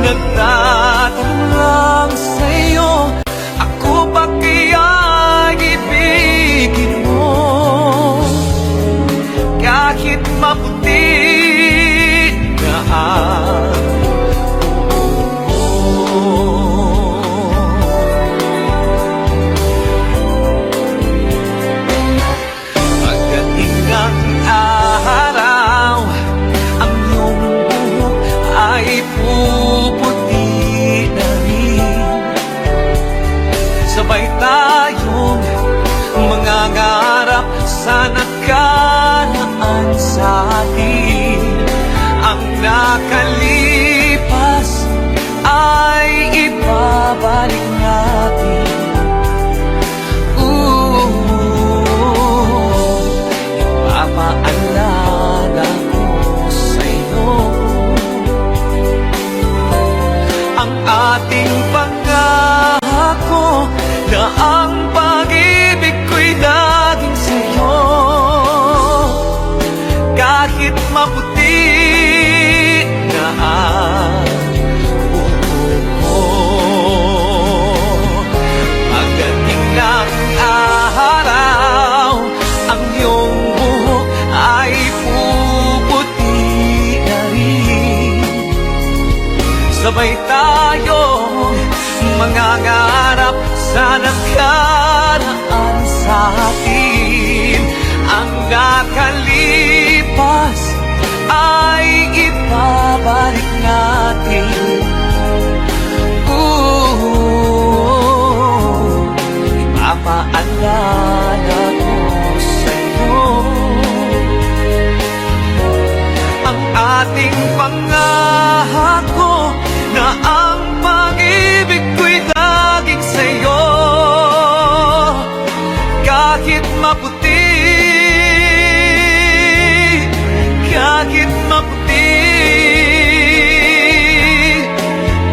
Nagtatanong lang sa'yo, ako ba kaya ibigin mo? Kahit maputi na ang pagdating ng araw, ang iyong buhok ay puputi na rin. Sabay tayong mangangarap sa nakaraan sa atin. Ang nakalipas ay ibabalik natin. Ipapaalala ko sa'yo ang ating pangako na ang pag-ibig ko'y laging sa'yo. Kahit maputi na ang buhok ko, pagdating ng araw, ang iyong buhok ay puputi na rin. Sabay tayong mangangarap sa nakaraan sa atin. Ang nakalipas ay ibabalik natin. Ipapaalala ko sa'yo ang ating pangako na ang pag-ibig ko'y laging sa'yo. Kahit maputi, kahit maputi,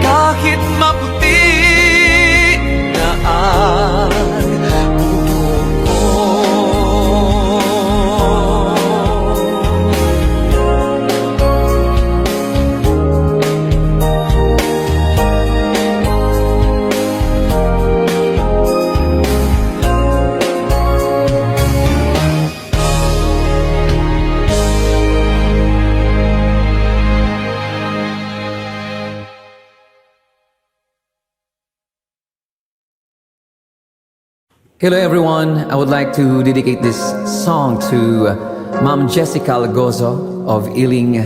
kahit maputi na ang buhok ko. Hello everyone, I would like to dedicate this song to Ma'am Jessica Lagozo of Ealing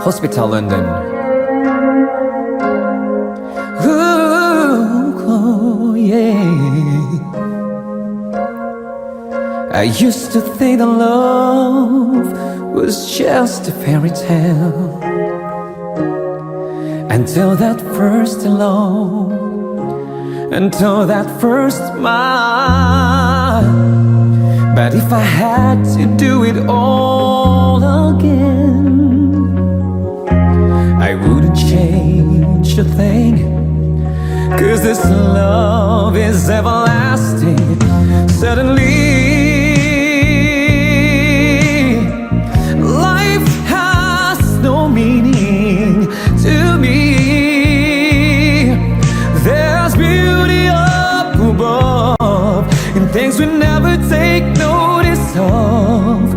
Hospital, London. Ooh, yeah. I used to think that love was just a fairy tale until that first love, until that first smile. But if I had to do it all again, I wouldn't change a thing, 'cause this love is everlasting. Suddenly life has no meaning to me. There's beauty up above and things we never take notice of.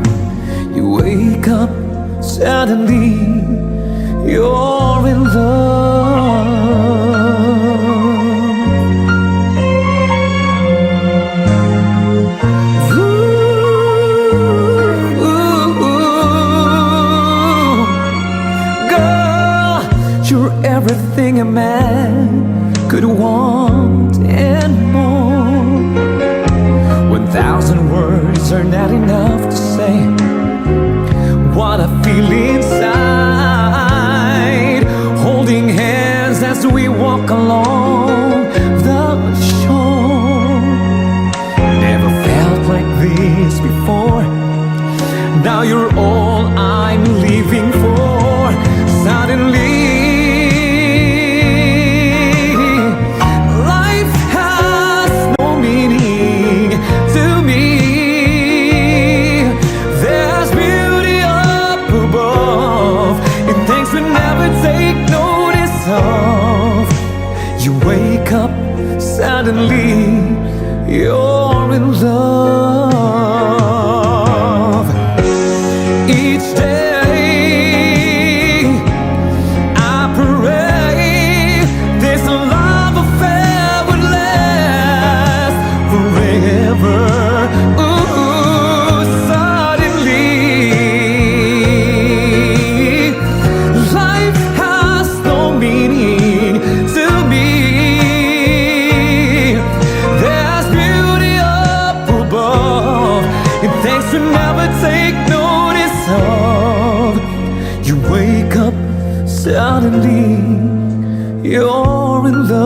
You wake up, suddenly you're in love. Girl, you're everything a man could want and more. 1,000 words are not enough to say Now you're all I'm living for. Suddenly, life has no meaning to me. There's beauty up above in things we never take notice of. You wake up, suddenly you're in love. Each day I pray this love affair would last forever. Ooh, suddenly life has no meaning to me. There's beauty up above in things we never take notice of. You wake up, suddenly you're in love.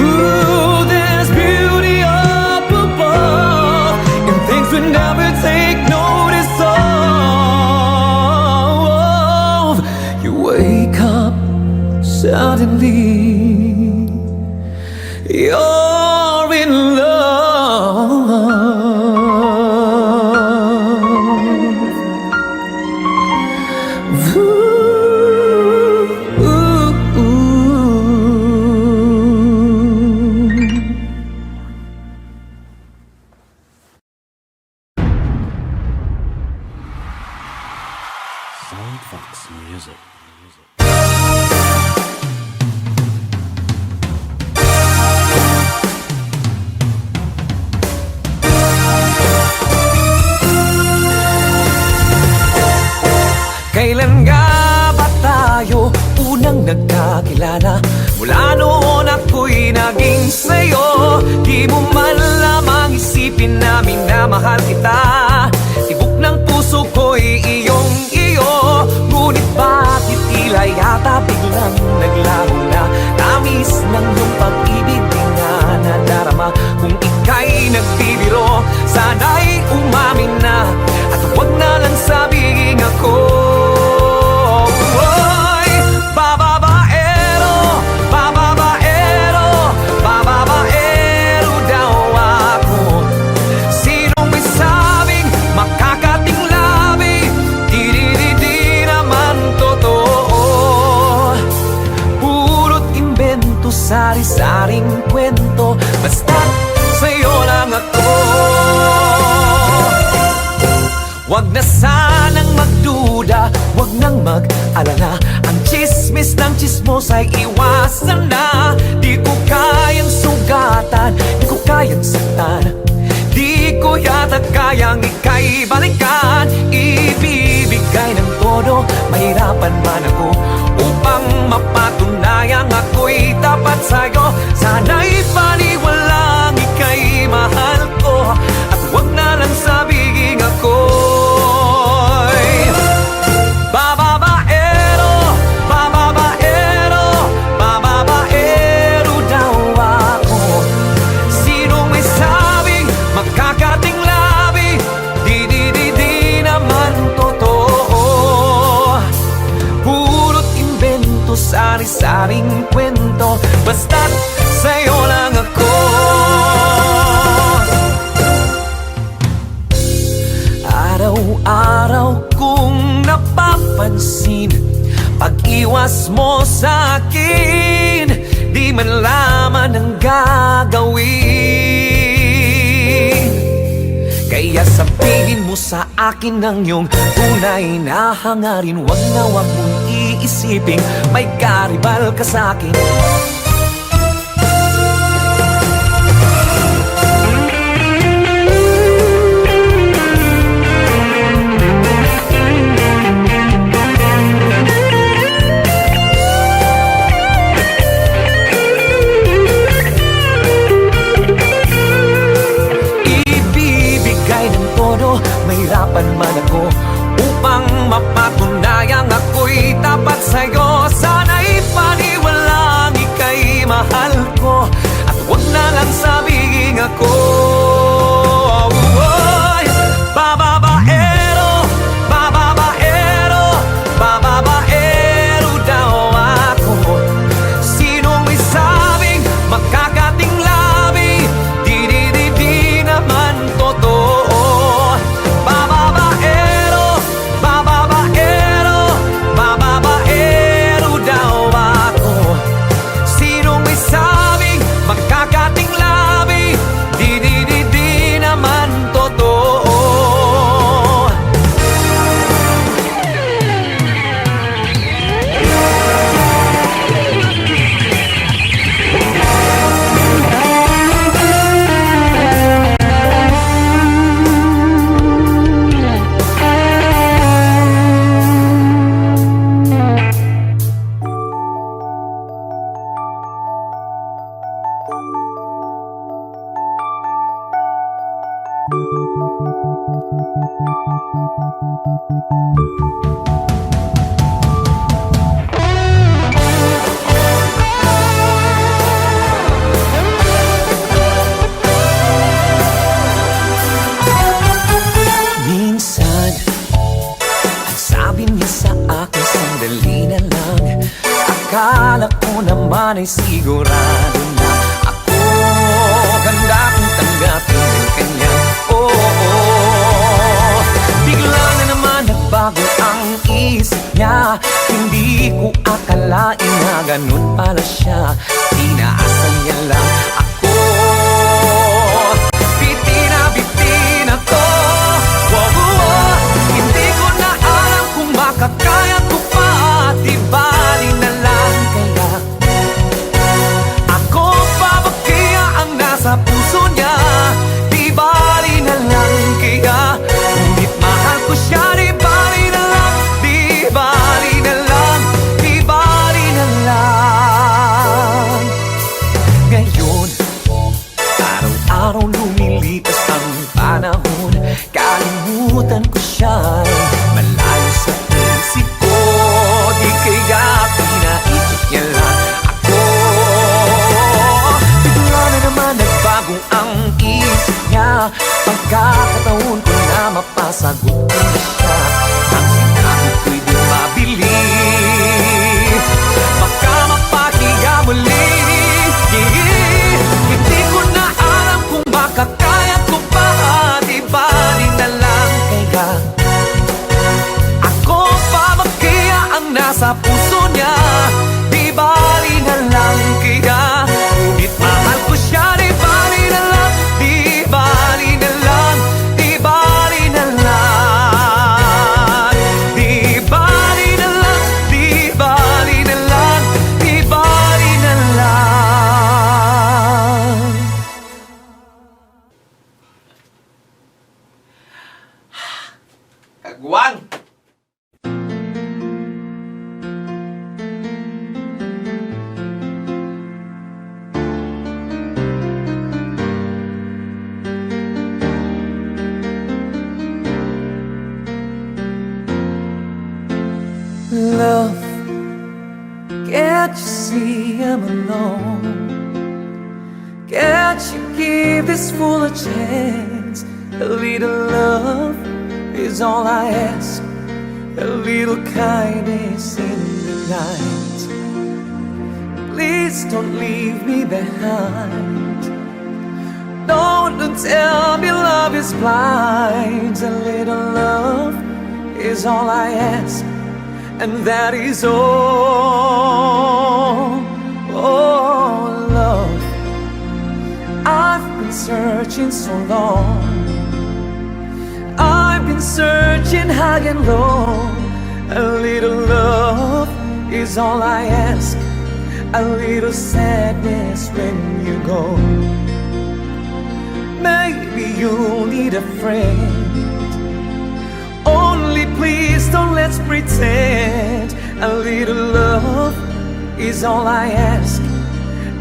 Ooh, there's beauty up above in things we never take notice of. You wake up, suddenly you're in love. Soundfox Music. Kailan nga ba tayo unang nagkakilala? Mula noon ako'y naging sa'yo. Di mo man lamang isipin na minamahal kita. Tibok ng puso ko'y iyong-iyo. Ngunit bakit tila yata biglang naglaho na? Tamis ng iyong pag-ibig di nga nadarama. Kung ika'y nagbibiro, sana'y umamin na. At huwag na lang sabihin ako. Oy, bababaero, bababaero, bababaero daw ako. Sinong may sabing makakatinglabi? Di naman totoo. Purot imbento, sari-saring kwento. Basta't sa'yo lang ako. Wag na sanang magduda, wag nang mag-alala. Ang chismis ng chismos ay iwasan na. Di ko kayang sugatan, di ko kayang saktan. Di ko yata kayang ika'y balikan. Ibibigay ng todo, mahirapan man ako upang mapatunayang ako'y tapat sa'yo. Sana'y paniwalang ika'y mahal ko. At wag na lang sabihin ako. Bababaero, bababaero, bababaero daw ako. Sinong may sabing makakatinglabi? Di naman totoo. Purot imbento, sari-saring kwento. Basta't sa'yo lang ako. Araw-araw kong napapansin pag-iwas mo sa'kin, di man laman ang gagawin. Kaya sabihin mo sa akin ng iyong tunay na hangarin. Wag na wag mong iisiping may karibal ka sa'kin. ako. Uy, bababaero, bababaero, bababaero daw ako. Sinong may sabing makakating labi? Di naman totoo. Bababaero, bababaero, bababaero daw ako. Sinong may sabing makakating labi? Di naman totoo. Minsan, ang sabi niya sa akin, sandali na lang. Akala ko naman ay sigurado na ako handa kong tanggapin ang kanya. Oo, bigla na naman nagbago ang isip niya. Hindi ko akalain na ganun pala siya. Inaasan niya lang ako. Bitin ako. Hindi ko na alam kung makakaya ko pa. Di bali na lang kaya ako pa ba kaya ang nasa puso niya? Di bali na lang kaya ngunit mahal ko siya. Di bali na lang, di bali na lang, di bali na lang. Ngayon, araw-araw lumilipas ang panahon. Kalimutan ko siya, malayo sa isip ko. Di kaya pinaisip niya lang ako. Bigla na naman nagbago ang isip niya. Pagkakataon ko na mapasagot ko na siya. Ang sinabi ko'y di mabilis, baka mapahiya muli. Hindi ko na alam kung makakaya ko pa. Di bali na lang kaya ako pa ba kaya ang nasa puso niya? Di bali na lang kaya ngunit mahal ko siya. Di bali na lang, di bali na lang, di bali na lang, di bali na lang, di bali na lang, di bali na lang. Kagwang! Love, can't you see I'm alone? Can't you give this fool a chance? A little love is all I ask. A little kindness in the night. Please don't leave me behind. Don't tell me love is blind. A little love is all I ask, and that is all. Oh, love, I've been searching so long. I've been searching high and low. A little love is all I ask. A little sadness when you go. Maybe you'll need a friend. Only please don't let's pretend. A little love is all I ask,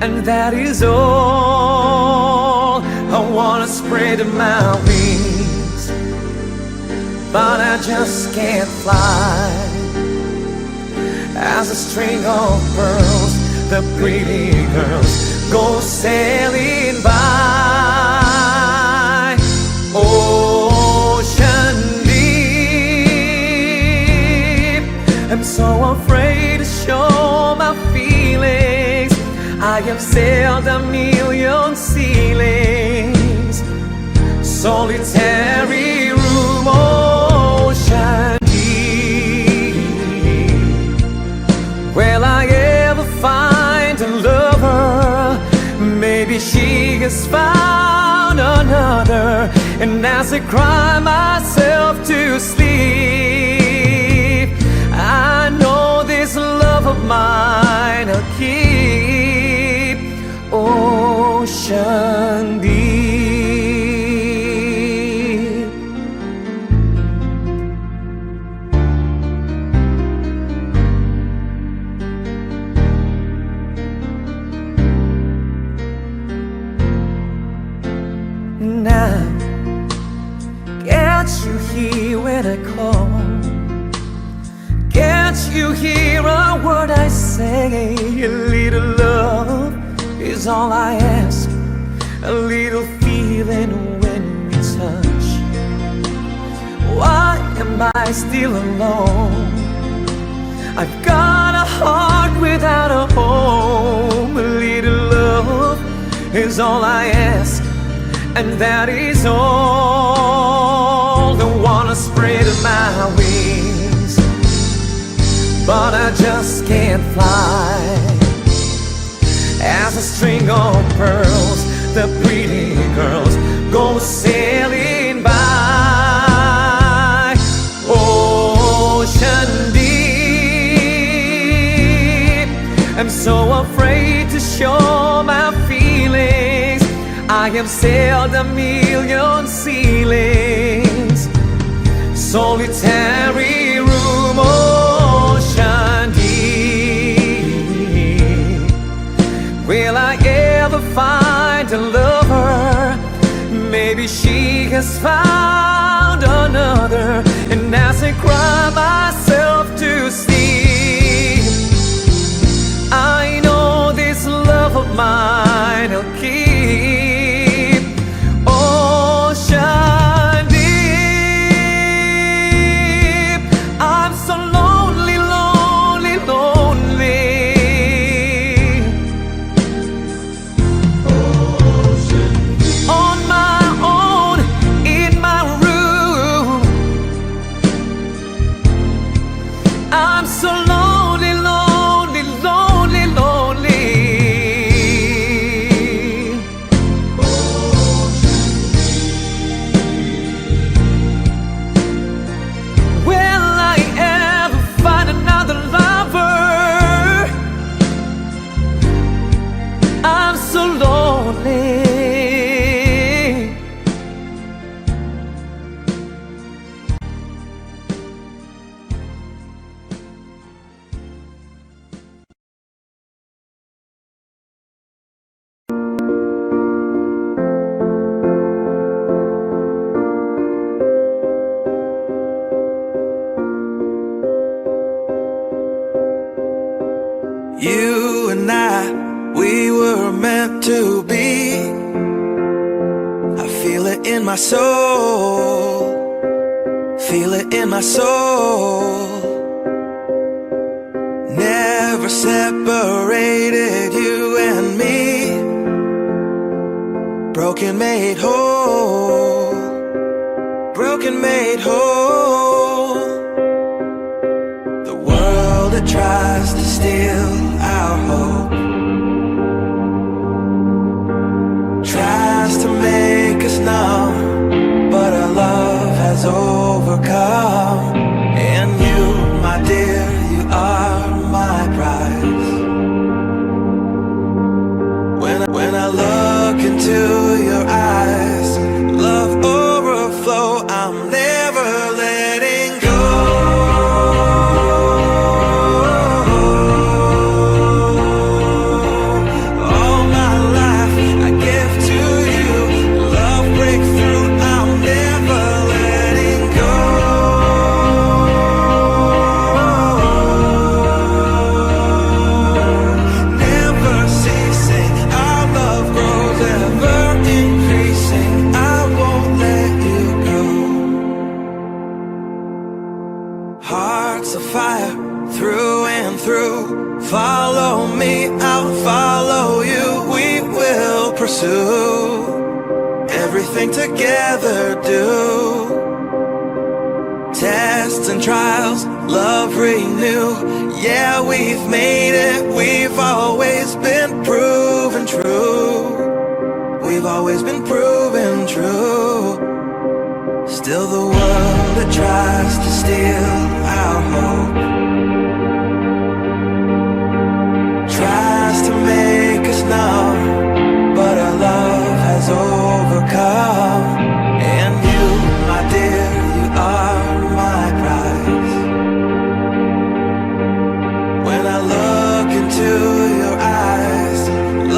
and that is all. I wanna spread my wings, but I just can't fly. As a string of pearls, the pretty girls go sailing by. sailed a million sea lanes, solitary room, ocean deep. Will I ever find a lover? Maybe she has found another. And as I cry myself to sleep, I know this love of mine I'll keep, ocean deep. Now, can't you hear when I call? Can't you hear a word I say? A little love is all I ask, a little feeling when we touch. Why am I still alone? I've got a heart without a home. A little love is all I ask, and that is all. Don't wanna spread my wings, but I just can't fly. As a string of pearls, the pretty girls go sailing by, ocean deep. I'm so afraid to show my feelings. I have sailed a million sea lanes, solitary room, ocean deep. Will I ever find a lover? Maybe she has found another. And as I cry myself to sleep, I know this love of mine I'll keep, ocean deep. I'm so lonely, lonely, lonely. On my own, in my room, I'm so lonely, lonely, lonely, lonely. Will I ever find another lover? I'm so lonely. You and I, we were meant to be. I feel it in my soul, feel it in my soul. Never separated, you and me. Broken made whole, broken made whole. The world that tries to steal our hope tries to make us numb, but our love has overcome. And you, my dear, you are my prize. When I look into your eyes, love overflow, I'm never letting go. All my life I give to you, love breakthrough, I'm never letting go. Never ceasing, our love grows ever everything together do. Tests and trials, love renew. Yeah, we've made it, we've always been proven true. We've always been proven true. Still the world that tries to steal our hope tries to make us numb, but our love has overcome. And you, my dear, you are my prize. When I look into your eyes,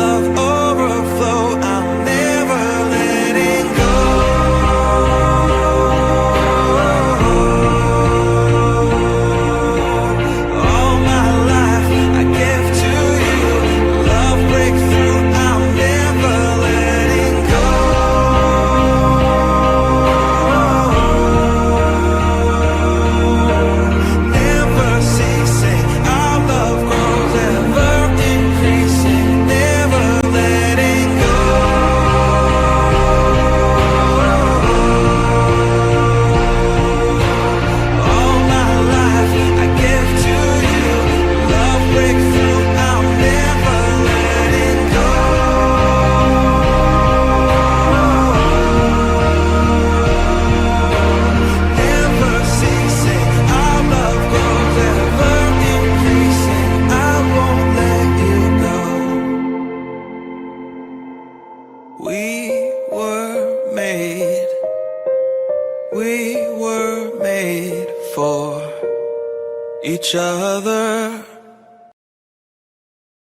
love overflow, I'm never letting go. All my life I give to you. Love breakthrough, I'm never letting go. Never ceasing, our love grows, ever increasing, never letting go. All my life I give to you. Love breakthrough, I'm never letting go. Never ceasing, our love grows, ever increasing, I won't let you go. We were made for each other.